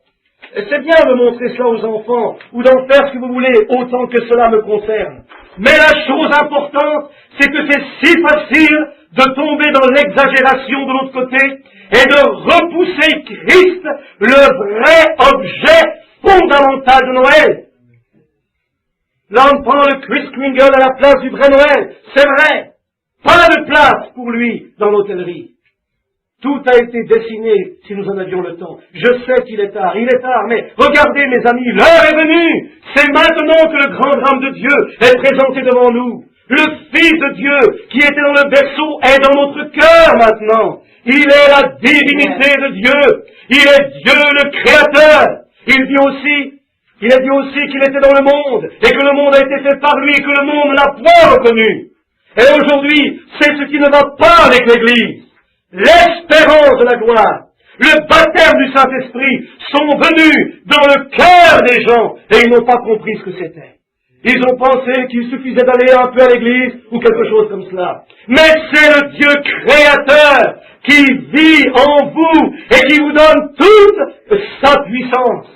Et c'est bien de montrer cela aux enfants, ou d'en faire ce que vous voulez, autant que cela me concerne. Mais la chose importante, c'est que c'est si facile de tomber dans l'exagération de l'autre côté, et de repousser Christ, le vrai objet fondamental de Noël. Là, on prend le Christkindl à la place du vrai Noël. C'est vrai. Pas de place pour lui dans l'hôtellerie. Tout a été dessiné, si nous en avions le temps. Je sais qu'il est tard, mais regardez mes amis, l'heure est venue. C'est maintenant que le grand drame de Dieu est présenté devant nous. Le Fils de Dieu, qui était dans le berceau, est dans notre cœur maintenant. Il est la divinité de Dieu. Il est Dieu le Créateur. Il a dit aussi qu'il était dans le monde, et que le monde a été fait par lui, et que le monde ne l'a point reconnu. Et aujourd'hui, c'est ce qui ne va pas avec l'Église. L'espérance de la gloire. le baptême du Saint-Esprit sont venus dans le cœur des gens et ils n'ont pas compris ce que c'était. Ils ont pensé qu'il suffisait d'aller un peu à l'église ou quelque chose comme cela. Mais c'est le Dieu créateur qui vit en vous et qui vous donne toute sa puissance.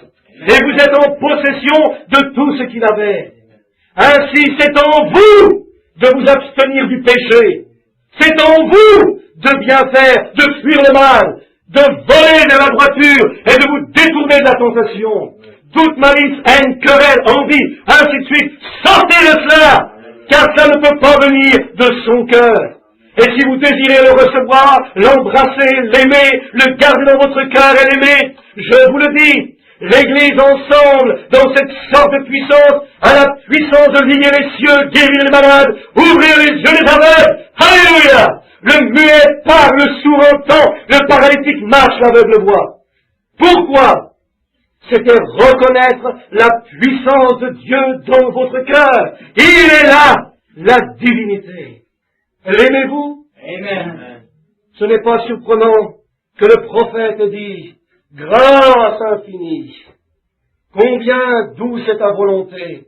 Et vous êtes en possession de tout ce qu'il avait. Ainsi, c'est en vous de vous abstenir du péché. C'est en vous de bien faire, de fuir le mal, de voler de la droiture et de vous détourner de la tentation. Toute malice, haine, querelle, envie, ainsi de suite, sortez de cela, car ça ne peut pas venir de son cœur. Et si vous désirez le recevoir, l'embrasser, l'aimer, le garder dans votre cœur et l'aimer, je vous le dis, l'Église ensemble, dans cette sorte de puissance, a la puissance de lier les cieux, guérir les malades, ouvrir les yeux des aveugles. Alléluia! Le muet parle, le sourd entend, le paralytique marche, l'aveugle voit. Pourquoi? C'était reconnaître la puissance de Dieu dans votre cœur. Il est là, la divinité. L'aimez-vous? Amen. Ce n'est pas surprenant que le prophète dise, grâce infinie, combien douce est ta volonté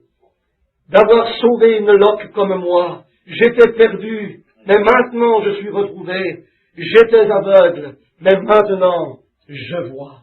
d'avoir sauvé une loque comme moi. J'étais perdu, mais maintenant je suis retrouvé. J'étais aveugle, mais maintenant je vois.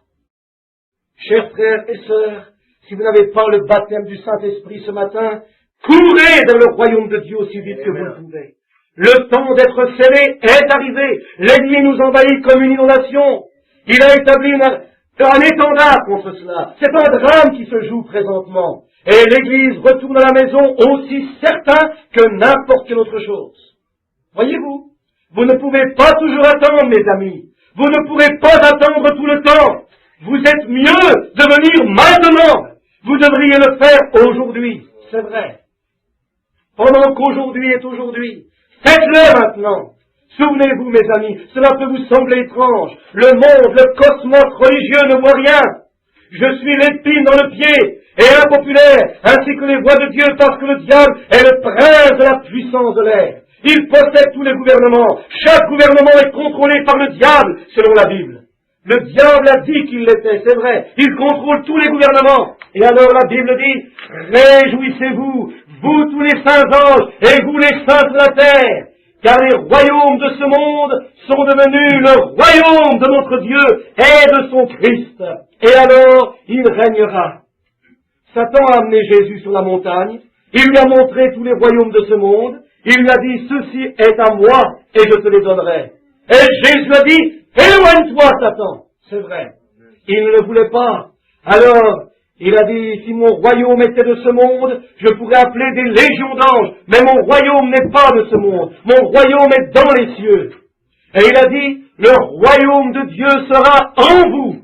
Chers frères et sœurs, si vous n'avez pas le baptême du Saint-Esprit ce matin, courez vers le royaume de Dieu aussi vite que vous le pouvez. Le temps d'être scellé est arrivé. L'ennemi nous envahit comme une inondation. Il a établi un étendard contre cela. C'est un drame qui se joue présentement. Et l'Église retourne à la maison aussi certain que n'importe quelle autre chose. Voyez-vous, vous ne pouvez pas toujours attendre, mes amis. Vous ne pourrez pas attendre tout le temps. Vous êtes mieux de venir maintenant. Vous devriez le faire aujourd'hui. C'est vrai. Pendant qu'aujourd'hui est aujourd'hui. Faites-le maintenant. Souvenez-vous, mes amis, cela peut vous sembler étrange. Le monde, le cosmos religieux ne voit rien. Je suis l'épine dans le pied et impopulaire, ainsi que les voies de Dieu, parce que le diable est le prince de la puissance de l'air. Il possède tous les gouvernements. Chaque gouvernement est contrôlé par le diable, selon la Bible. Le diable a dit qu'il l'était, c'est vrai. Il contrôle tous les gouvernements. Et alors la Bible dit, réjouissez-vous, vous tous les saints anges, et vous les saints de la terre, car les royaumes de ce monde sont devenus le royaume de notre Dieu et de son Christ. Et alors, il régnera. Satan a amené Jésus sur la montagne, il lui a montré tous les royaumes de ce monde, il lui a dit, ceci est à moi, et je te les donnerai. Et Jésus a dit, éloigne-toi, Satan. C'est vrai. Il ne le voulait pas. Alors, il a dit, si mon royaume était de ce monde, je pourrais appeler des légions d'anges. Mais mon royaume n'est pas de ce monde. Mon royaume est dans les cieux. Et il a dit, le royaume de Dieu sera en vous.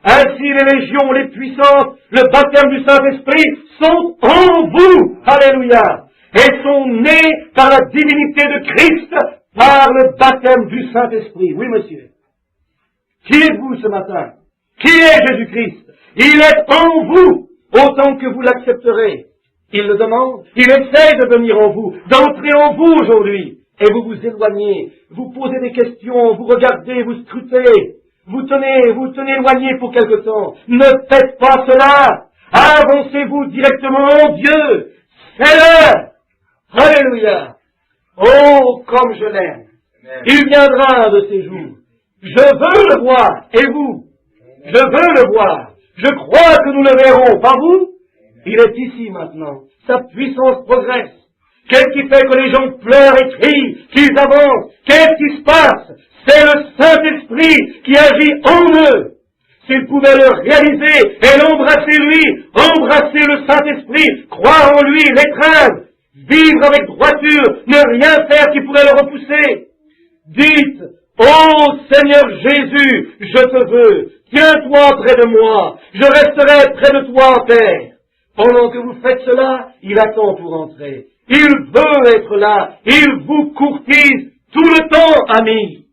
Ainsi les légions, les puissances, le baptême du Saint-Esprit sont en vous. Alléluia. Et sont nés par la divinité de Christ, par le baptême du Saint-Esprit. Oui, monsieur. Qui êtes-vous ce matin? Qui est Jésus-Christ? Il est en vous, autant que vous l'accepterez. Il le demande, il essaie de venir en vous, d'entrer en vous aujourd'hui. Et vous vous éloignez, vous posez des questions, vous regardez, vous scrutez, vous tenez éloigné pour quelque temps. Ne faites pas cela. Avancez-vous directement en Dieu. C'est l'heure. Alléluia. Oh, comme je l'aime. Il viendra un de ces jours. Je veux le voir. Et vous? Je veux le voir. Je crois que nous le verrons. Pas vous? Il est ici maintenant. Sa puissance progresse. Qu'est-ce qui fait que les gens pleurent et crient, qu'ils avancent? Qu'est-ce qui se passe? C'est le Saint-Esprit qui agit en eux. S'ils pouvaient le réaliser et l'embrasser lui, embrasser le Saint-Esprit, croire en lui, l'étreindre, vivre avec droiture, ne rien faire qui pourrait le repousser. Dites, ô Seigneur Jésus, je te veux, tiens-toi près de moi, je resterai près de toi en terre. Pendant que vous faites cela, il attend pour entrer. Il veut être là, il vous courtise tout le temps, amis.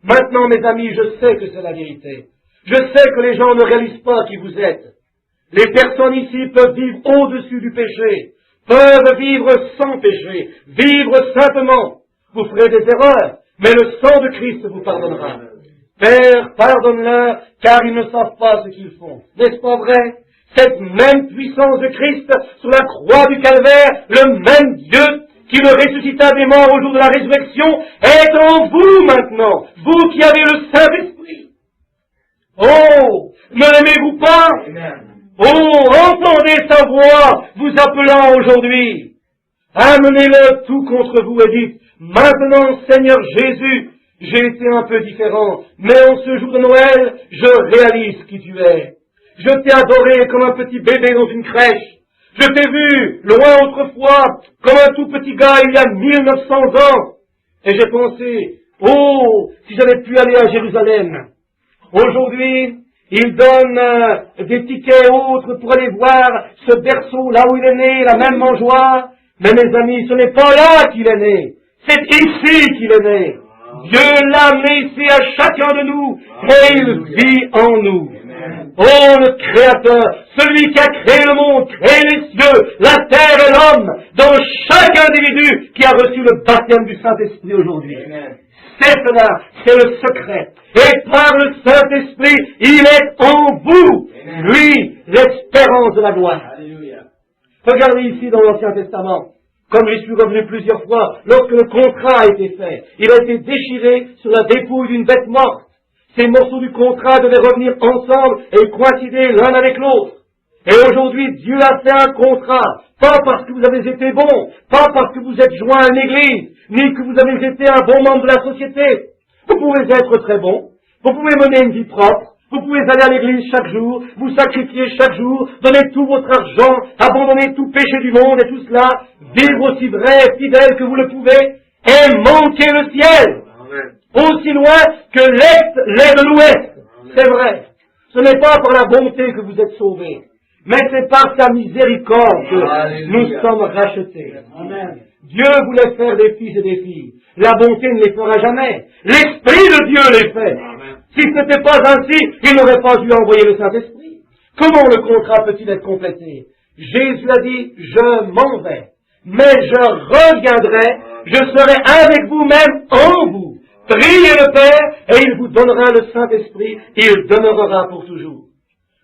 Maintenant, mes amis, je sais que c'est la vérité. Je sais que les gens ne réalisent pas qui vous êtes. Les personnes ici peuvent vivre au-dessus du péché, peuvent vivre sans péché, vivre simplement. Vous ferez des erreurs, mais le sang de Christ vous pardonnera. Père, pardonne-leur, car ils ne savent pas ce qu'ils font. N'est-ce pas vrai? Cette même puissance de Christ sur la croix du Calvaire, le même Dieu qui le ressuscita des morts au jour de la résurrection, est en vous maintenant, vous qui avez le Saint-Esprit. Oh, ne l'aimez-vous pas? Oh, entendez sa voix vous appelant aujourd'hui. Amenez-le tout contre vous et dites, maintenant Seigneur Jésus, j'ai été un peu différent, mais en ce jour de Noël, je réalise qui tu es. Je t'ai adoré comme un petit bébé dans une crèche. Je t'ai vu, loin autrefois, comme un tout petit gars il y a 1900 ans. Et j'ai pensé, oh, si j'avais pu aller à Jérusalem. Aujourd'hui, il donne des tickets autres pour aller voir ce berceau là où il est né, la même mangeoire. Mais mes amis, ce n'est pas là qu'il est né. C'est ici qu'il est né. Dieu l'a amené ici à chacun de nous et il vit en nous. Oh, le Créateur, celui qui a créé le monde, créé les cieux, la terre et l'homme, dans chaque individu qui a reçu le baptême du Saint-Esprit aujourd'hui. C'est cela, c'est le secret. Et par le Saint-Esprit, il est en vous, lui, l'espérance de la gloire. Regardez ici dans l'Ancien Testament, comme j'y suis revenu plusieurs fois, lorsque le contrat a été fait, il a été déchiré sur la dépouille d'une bête morte. Ces morceaux du contrat devaient revenir ensemble et coïncider l'un avec l'autre. Et aujourd'hui, Dieu a fait un contrat, pas parce que vous avez été bon, pas parce que vous êtes joint à une église, ni que vous avez été un bon membre de la société. Vous pouvez être très bon, vous pouvez mener une vie propre, vous pouvez aller à l'église chaque jour, vous sacrifier chaque jour, donner tout votre argent, abandonner tout péché du monde et tout cela, vivre aussi vrai et fidèle que vous le pouvez, et manquer le ciel. Aussi loin que l'Est l'est de l'Ouest. C'est vrai. Ce n'est pas par la bonté que vous êtes sauvés, mais c'est par sa miséricorde que nous sommes rachetés. Amen. Dieu voulait faire des fils et des filles. La bonté ne les fera jamais. L'Esprit de Dieu les fait. Amen. Si ce n'était pas ainsi, il n'aurait pas dû envoyer le Saint-Esprit. Comment le contrat peut-il être complété? Jésus a dit, je m'en vais, mais je reviendrai, je serai avec vous-même en vous. Priez le Père, et il vous donnera le Saint-Esprit, il demeurera pour toujours.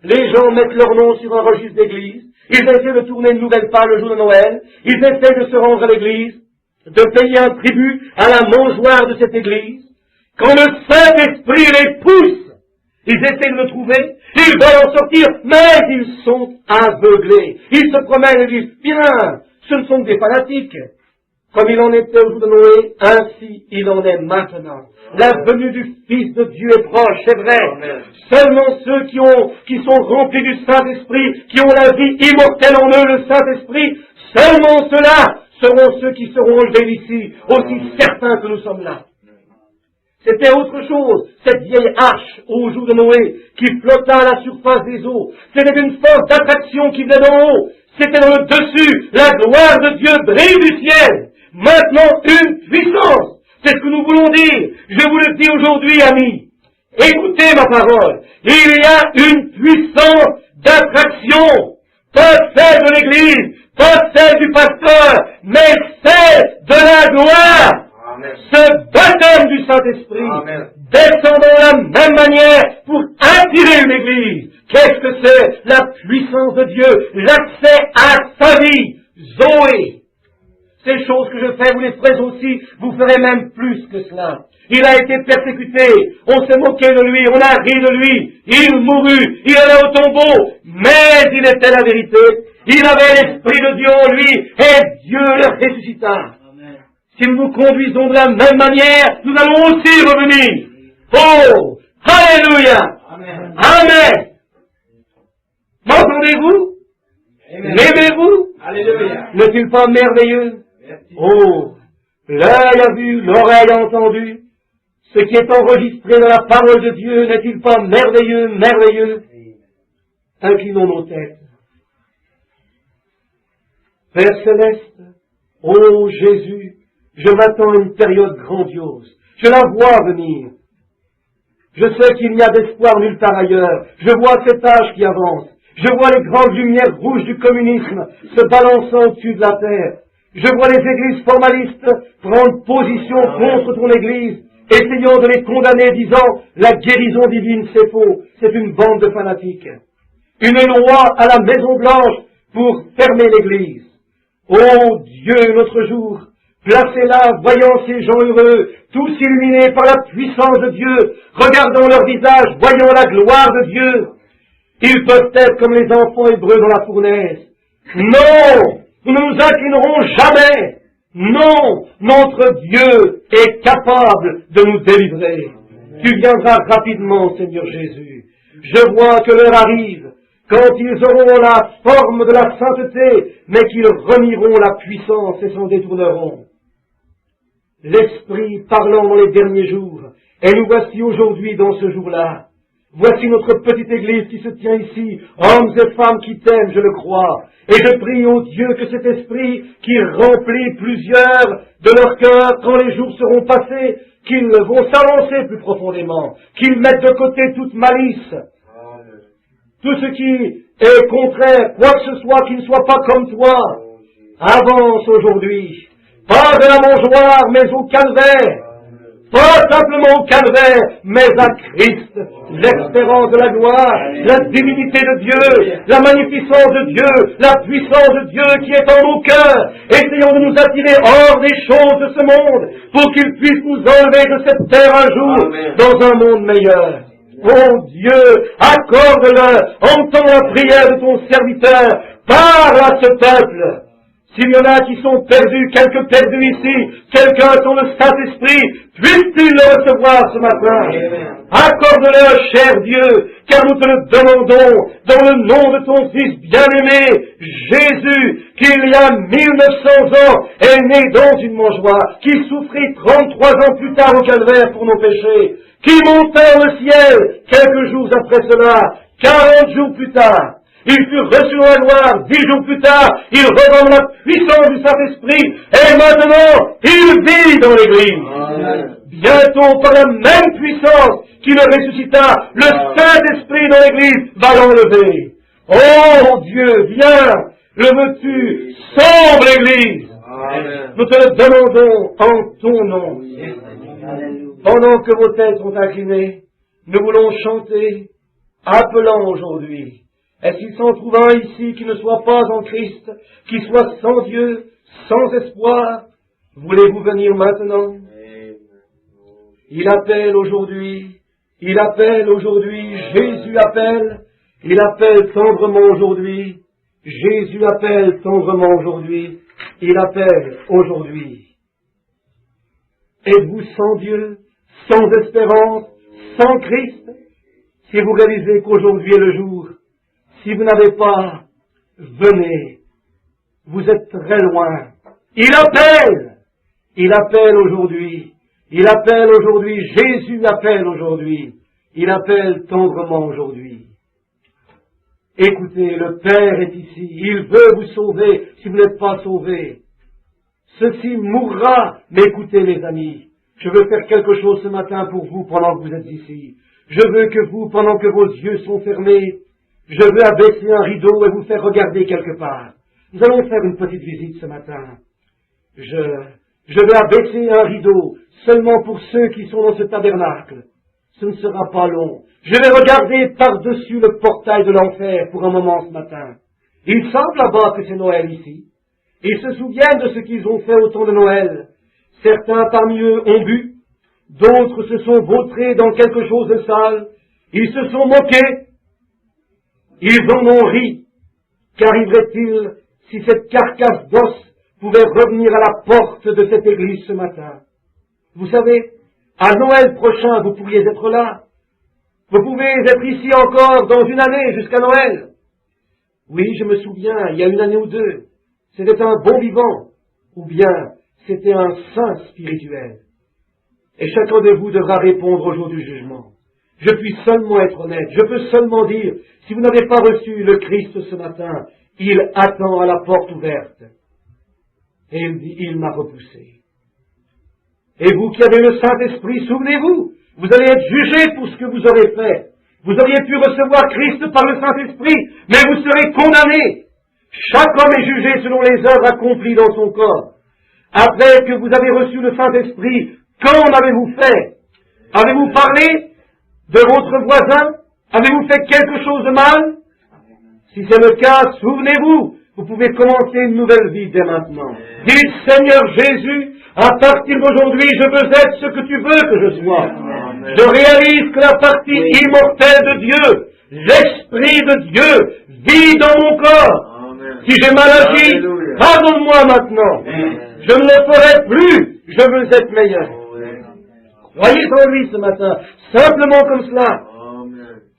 Les gens mettent leur nom sur un registre d'église, ils essaient de tourner une nouvelle page le jour de Noël, ils essaient de se rendre à l'église, de payer un tribut à la mangeoire de cette église. Quand le Saint-Esprit les pousse, ils essaient de le trouver, ils veulent en sortir, mais ils sont aveuglés. Ils se promènent et disent, bien, ce ne sont que des fanatiques. Comme il en était au jour de Noé, ainsi il en est maintenant. La venue du Fils de Dieu est proche, c'est vrai. Amen. Seulement ceux qui sont remplis du Saint-Esprit, qui ont la vie immortelle en eux, le Saint-Esprit, seulement ceux-là seront ceux qui seront enlevés d'ici, aussi certains que nous sommes là. C'était autre chose, cette vieille arche au jour de Noé, qui flotta à la surface des eaux. C'était une force d'attraction qui venait d'en haut. C'était dans le dessus, la gloire de Dieu brille du ciel. Maintenant, une puissance. C'est ce que nous voulons dire. Je vous le dis aujourd'hui, amis. Écoutez ma parole. Il y a une puissance d'attraction. Pas celle de l'Église, pas celle du pasteur, mais celle de la gloire. Amen. Ce baptême du Saint-Esprit descend de la même manière pour attirer une Église. Qu'est-ce que c'est? La puissance de Dieu, l'accès à sa vie, Zoé. Ces choses que je fais, vous les ferez aussi, vous ferez même plus que cela. Il a été persécuté, on s'est moqué de lui, on a ri de lui, il mourut, il allait au tombeau, mais il était la vérité, il avait l'Esprit de Dieu en lui, et Dieu le ressuscita. Amen. Si nous nous conduisons de la même manière, nous allons aussi revenir. Oh! Alléluia! Amen! Amen. M'entendez-vous? L'aimez-vous? Alléluia! N'est-il pas merveilleux? Oh, l'œil a vu, l'oreille a entendu, ce qui est enregistré dans la parole de Dieu, n'est-il pas merveilleux, merveilleux? Inclinons nos têtes. Père Céleste, ô Jésus, je m'attends à une période grandiose. Je la vois venir. Je sais qu'il n'y a d'espoir nulle part ailleurs. Je vois cet âge qui avance. Je vois les grandes lumières rouges du communisme se balançant au-dessus de la terre. Je vois les églises formalistes prendre position contre ton église essayant de les condamner, disant « la guérison divine, c'est faux, c'est une bande de fanatiques ». Une loi à la Maison Blanche pour fermer l'Église. Ô Dieu, notre jour, placez là, voyant ces gens heureux, tous illuminés par la puissance de Dieu, regardant leur visage, voyant la gloire de Dieu. Ils peuvent être comme les enfants hébreux dans la fournaise. Non, nous ne nous inclinerons jamais. Non, notre Dieu est capable de nous délivrer. Tu viendras rapidement, Seigneur Jésus. Je vois que l'heure arrive, quand ils auront la forme de la sainteté, mais qu'ils renieront la puissance et s'en détourneront. L'Esprit parlant dans les derniers jours, et nous voici aujourd'hui dans ce jour-là. Voici notre petite église qui se tient ici, hommes et femmes qui t'aiment, je le crois. Et je prie, ô Dieu, que cet esprit qui remplit plusieurs de leur cœur, quand les jours seront passés, qu'ils vont s'avancer plus profondément, qu'ils mettent de côté toute malice, tout ce qui est contraire, quoi que ce soit qui ne soit pas comme toi. Avance aujourd'hui, pas de la mangeoire, mais au calvaire. Pas simplement au calvaire, mais à Christ, l'espérance de la gloire, la divinité de Dieu, la magnificence de Dieu, la puissance de Dieu qui est en nos cœurs. Essayons de nous attirer hors des choses de ce monde, pour qu'il puisse nous enlever de cette terre un jour, dans un monde meilleur. Oh Dieu, accorde-le, entends la prière de ton serviteur, parle à ce peuple. S'il y en a qui sont perdus, quelques perdus ici, quelqu'un sans le Saint-Esprit, puisses-tu le recevoir ce matin. Accorde-le, cher Dieu, car nous te le demandons, dans le nom de ton Fils bien-aimé, Jésus, qui il y a 1900 ans est né dans une mangeoire, qui souffrit 33 ans plus tard au calvaire pour nos péchés, qui monta au ciel quelques jours après cela, 40 jours plus tard. Il fut reçu dans la gloire, 10 jours plus tard, il revint dans la puissance du Saint-Esprit, et maintenant, il vit dans l'Église. Bientôt, par la même puissance qui le ressuscita, le Saint-Esprit dans l'Église va l'enlever. Oh Dieu, viens, le veux-tu, sauve l'Église. Nous te le demandons en ton nom. Pendant que vos têtes sont inclinées, nous voulons chanter, appelant aujourd'hui. Est-ce qu'il s'en trouve un ici qui ne soit pas en Christ, qui soit sans Dieu, sans espoir? Voulez-vous venir maintenant? Il appelle aujourd'hui, Jésus appelle, il appelle tendrement aujourd'hui, Jésus appelle tendrement aujourd'hui, il appelle aujourd'hui. Êtes-vous sans Dieu, sans espérance, sans Christ? Si vous réalisez qu'aujourd'hui est le jour, si vous n'avez pas, venez. Vous êtes très loin. Il appelle aujourd'hui. Il appelle aujourd'hui. Jésus appelle aujourd'hui. Il appelle tendrement aujourd'hui. Écoutez, le Père est ici. Il veut vous sauver si vous n'êtes pas sauvés. Ceci mourra. Mais écoutez, les amis, je veux faire quelque chose ce matin pour vous pendant que vous êtes ici. Je veux que vous, pendant que vos yeux sont fermés, je veux abaisser un rideau et vous faire regarder quelque part. Nous allons faire une petite visite ce matin. Je vais abaisser un rideau seulement pour ceux qui sont dans ce tabernacle. Ce ne sera pas long. Je vais regarder par-dessus le portail de l'enfer pour un moment ce matin. Il semble là-bas que c'est Noël ici. Ils se souviennent de ce qu'ils ont fait au temps de Noël. Certains parmi eux ont bu, d'autres se sont vautrés dans quelque chose de sale. Ils se sont moqués. Ils en ont ri. Qu'arriverait-il si cette carcasse d'os pouvait revenir à la porte de cette église ce matin? Vous savez, à Noël prochain, vous pourriez être là. Vous pouvez être ici encore dans une année jusqu'à Noël. Oui, je me souviens, il y a une année ou deux, c'était un bon vivant, ou bien c'était un saint spirituel. Et chacun de vous devra répondre au jour du jugement. Je puis seulement être honnête, je peux seulement dire, si vous n'avez pas reçu le Christ ce matin, il attend à la porte ouverte. Et il dit, il m'a repoussé. Et vous qui avez le Saint-Esprit, souvenez-vous, vous allez être jugés pour ce que vous aurez fait. Vous auriez pu recevoir Christ par le Saint-Esprit, mais vous serez condamnés. Chaque homme est jugé selon les œuvres accomplies dans son corps. Après que vous avez reçu le Saint-Esprit, qu'en avez-vous fait? Avez-vous parlé de votre voisin? Avez-vous fait quelque chose de mal? Si c'est le cas, souvenez-vous, vous pouvez commencer une nouvelle vie dès maintenant. Dites, Seigneur Jésus, à partir d'aujourd'hui, je veux être ce que tu veux que je sois. Je réalise que la partie immortelle de Dieu, l'Esprit de Dieu, vit dans mon corps. Si j'ai mal agi, pardonne-moi maintenant. Je ne le ferai plus. Je veux être meilleur. Croyez en lui ce matin, simplement comme cela.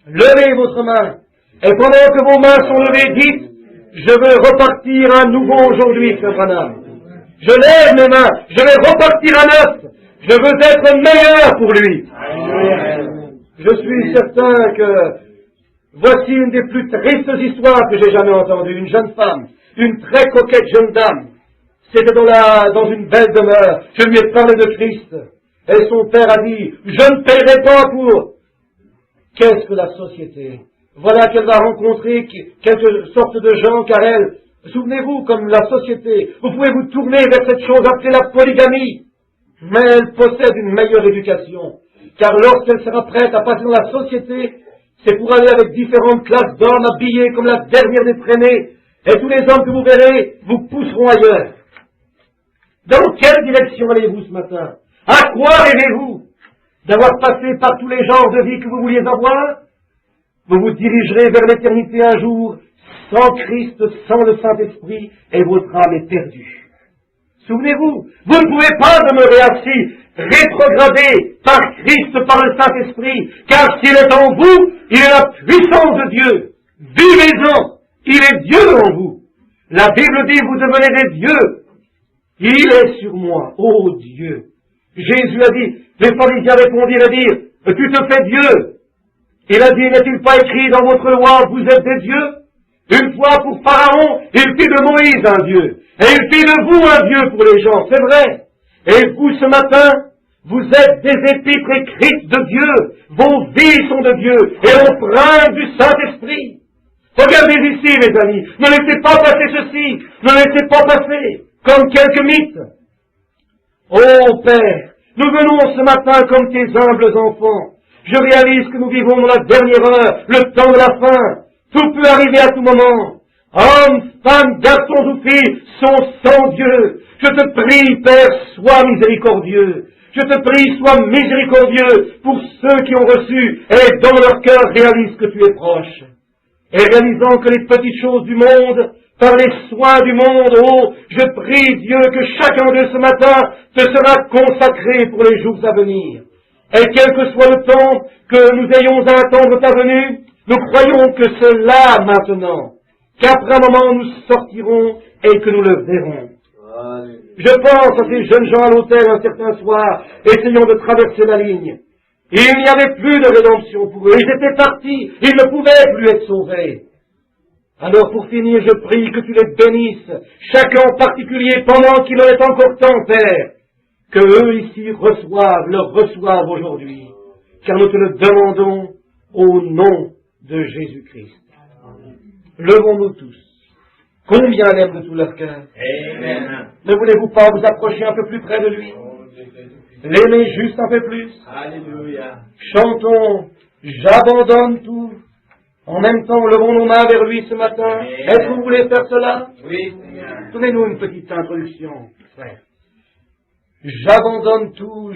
Levez votre main. Et pendant que vos mains sont levées, dites, je veux repartir à nouveau aujourd'hui, Frère Branham. Je lève mes mains, je vais repartir à neuf. Je veux être meilleur pour lui. Je suis certain que voici une des plus tristes histoires que j'ai jamais entendues. Une jeune femme, une très coquette jeune dame. C'était dans une belle demeure. Je lui ai parlé de Christ. Et son père a dit, je ne paierai pas pour. Qu'est-ce que la société? Voilà qu'elle va rencontrer quelque sorte de gens, car elle, souvenez-vous, comme la société, vous pouvez vous tourner vers cette chose appelée la polygamie. Mais elle possède une meilleure éducation. Car lorsqu'elle sera prête à passer dans la société, c'est pour aller avec différentes classes d'hommes habillés comme la dernière des traînées. Et tous les hommes que vous verrez vous pousseront ailleurs. Dans quelle direction allez-vous ce matin? À quoi rêvez-vous? D'avoir passé par tous les genres de vie que vous vouliez avoir? Vous vous dirigerez vers l'éternité un jour, sans Christ, sans le Saint-Esprit, et votre âme est perdue. Souvenez-vous, vous ne pouvez pas demeurer ainsi, rétrogradé par Christ, par le Saint-Esprit, car s'il est en vous, il est la puissance de Dieu. Vivez-en, il est Dieu en vous. La Bible dit, vous devenez des dieux. Il est sur moi, ô Dieu. Jésus a dit, les pharisiens répondirent et dirent, tu te fais Dieu. Il a dit, n'est-il pas écrit dans votre loi, vous êtes des dieux? Une fois pour Pharaon, il fit de Moïse un Dieu. Et il fit de vous un Dieu pour les gens, c'est vrai. Et vous, ce matin, vous êtes des épîtres écrites de Dieu. Vos vies sont de Dieu. Et empreintes du Saint-Esprit. Regardez ici, mes amis. Ne laissez pas passer ceci. Ne laissez pas passer comme quelques mythes. Ô Père, nous venons ce matin comme tes humbles enfants. Je réalise que nous vivons dans la dernière heure, le temps de la fin. Tout peut arriver à tout moment. Hommes, femmes, garçons ou filles sont sans Dieu. Je te prie, Père, sois miséricordieux. Je te prie, sois miséricordieux pour ceux qui ont reçu et dans leur cœur réalisent que tu es proche. Et réalisant que les petites choses du monde, par les soins du monde, oh, je prie Dieu que chacun d'eux ce matin te sera consacré pour les jours à venir. Et quel que soit le temps que nous ayons à attendre ta venue, nous croyons que c'est là maintenant, qu'après un moment nous sortirons et que nous le verrons. Je pense à ces jeunes gens à l'hôtel un certain soir, essayant de traverser la ligne. Il n'y avait plus de rédemption pour eux, ils étaient partis, ils ne pouvaient plus être sauvés. Alors pour finir, je prie que tu les bénisses, chacun en particulier pendant qu'il en est encore temps, Père, que eux ici le reçoivent aujourd'hui, car nous te le demandons au nom de Jésus-Christ. Levons-nous tous. Combien l'aiment de tout leur cœur. Amen. Ne voulez-vous pas vous approcher un peu plus près de lui? L'aimer juste un peu plus. Alléluia. Chantons, j'abandonne tout. En même temps, levons nos mains vers lui ce matin. Est-ce que vous voulez faire cela? Oui, Seigneur. Donnez-nous une petite introduction, frère. J'abandonne tout,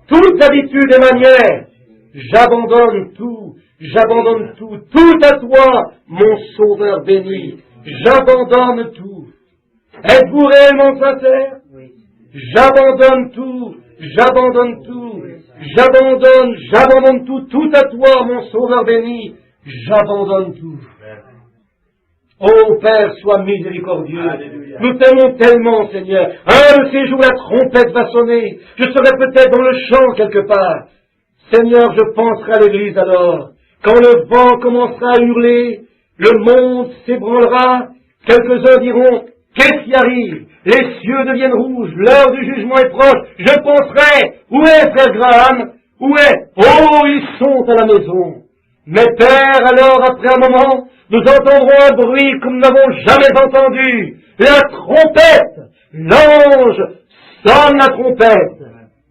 toute habitude et manière. J'abandonne tout, tout à toi, mon Sauveur béni. J'abandonne tout. Êtes-vous réellement sincère? Oui. J'abandonne tout, j'abandonne tout, tout à toi, mon Sauveur béni. J'abandonne tout. Ô Père, sois miséricordieux. Alléluia. Nous t'aimons tellement, Seigneur. Un de ces jours, la trompette va sonner. Je serai peut-être dans le champ quelque part. Seigneur, je penserai à l'église alors. Quand le vent commencera à hurler, le monde s'ébranlera. Quelques-uns diront, qu'est-ce qui arrive? Les cieux deviennent rouges, l'heure du jugement est proche. Je penserai, où est frère Graham? Où est? Oh, ils sont à la maison. Mais Père, alors, après un moment, nous entendrons un bruit comme nous n'avons jamais entendu. La trompette! L'ange sonne la trompette.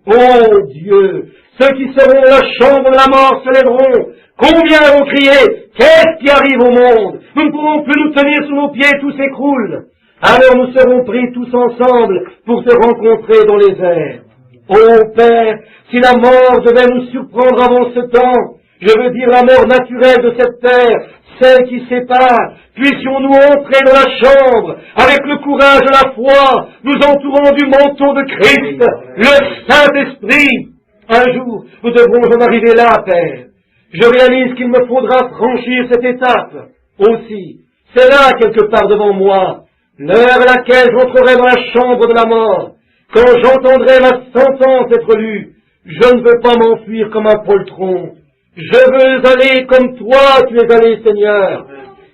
Oh Dieu! Ceux qui seront dans la chambre de la mort se lèveront. Combien vont crier, qu'est-ce qui arrive au monde? Nous ne pourrons plus nous tenir sur nos pieds, tout s'écroule. Alors nous serons pris tous ensemble pour se rencontrer dans les airs. Ô Père, si la mort devait nous surprendre avant ce temps, je veux dire la mort naturelle de cette terre, celle qui sépare, puissions-nous entrer dans la chambre avec le courage de la foi, nous entourant du manteau de Christ, le Saint-Esprit. Un jour, nous devrons en arriver là, Père. Je réalise qu'il me faudra franchir cette étape. Aussi, c'est là quelque part devant moi, l'heure à laquelle j'entrerai dans la chambre de la mort. Quand j'entendrai ma sentence être lue, je ne veux pas m'enfuir comme un poltron. Je veux aller comme toi tu es allé, Seigneur.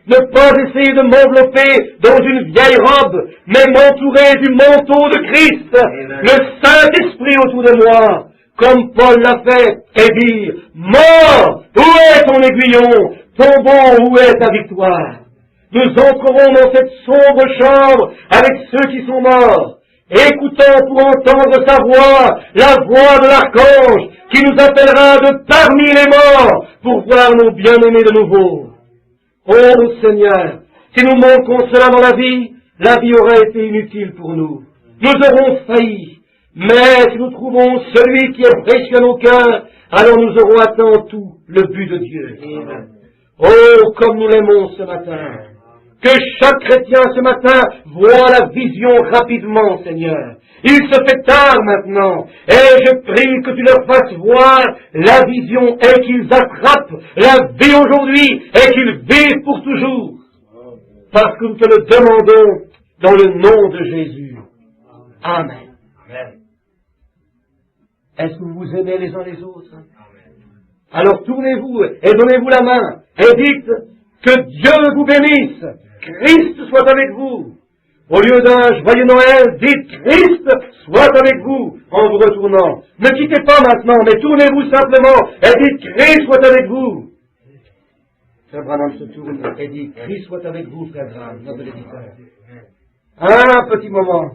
Ne pas essayer de m'envelopper dans une vieille robe, mais m'entourer du manteau de Christ, le Saint-Esprit autour de moi, comme Paul l'a fait, et dire, mort, où est ton aiguillon? Tombons, où est ta victoire? Nous entrerons dans cette sombre chambre avec ceux qui sont morts, écoutons pour entendre sa voix, la voix de l'archange, qui nous appellera de parmi les morts pour voir nos bien-aimés de nouveau. Oh Seigneur, si nous manquons cela dans la vie aurait été inutile pour nous. Nous aurons failli, mais si nous trouvons celui qui est précieux à nos cœurs, alors nous aurons atteint tout le but de Dieu. Oh, comme nous l'aimons ce matin. Que chaque chrétien ce matin voit la vision rapidement, Seigneur. Il se fait tard maintenant, et je prie que tu leur fasses voir la vision et qu'ils attrapent la vie aujourd'hui et qu'ils vivent pour toujours. Parce que nous te le demandons dans le nom de Jésus. Amen. Est-ce que vous vous aimez les uns les autres? Alors tournez-vous et donnez-vous la main et dites que Dieu vous bénisse. Christ soit avec vous. Au lieu d'un joyeux Noël, dites Christ soit avec vous en vous retournant. Ne quittez pas maintenant, mais tournez-vous simplement et dites Christ soit avec vous. Frère Branham se tourne et dit Christ soit avec vous, Frère Branham, notre éditeur. Un petit moment.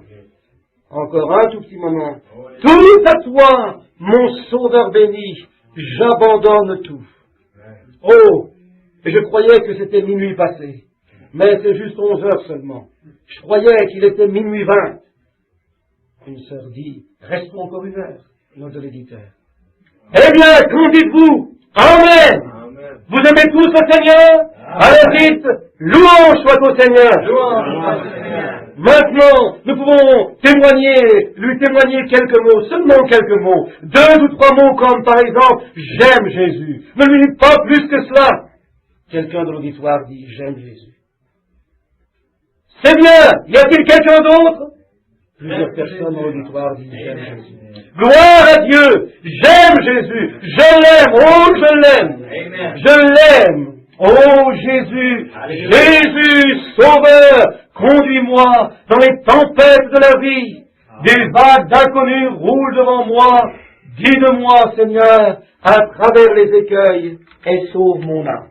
Encore un tout petit moment. Tout à toi, mon Sauveur béni, j'abandonne tout. Oh, et je croyais que c'était minuit passé. Mais c'est juste 11 heures seulement. Je croyais qu'il était minuit 20. Une sœur dit, restons encore une heure, notre l'éditeur. Eh bien, qu'en dites-vous? Amen. Vous aimez tous le Seigneur? Alors dites, louange soit au Seigneur. Maintenant, nous pouvons lui témoigner quelques mots, seulement quelques mots. 2 ou 3 mots comme par exemple, j'aime Jésus. Ne lui dites pas plus que cela. Quelqu'un de l'auditoire dit, j'aime Jésus. C'est bien. Y a-t-il quelqu'un d'autre? Plusieurs personnes dans l'auditoire disent j'aime Jésus. Gloire à Dieu. J'aime Jésus. Je l'aime. Oh, je l'aime. Je l'aime. Oh Jésus. Alléluia. Jésus, Sauveur, conduis-moi dans les tempêtes de la vie. Des vagues d'inconnus roulent devant moi. Guide-moi, Seigneur, à travers les écueils et sauve mon âme.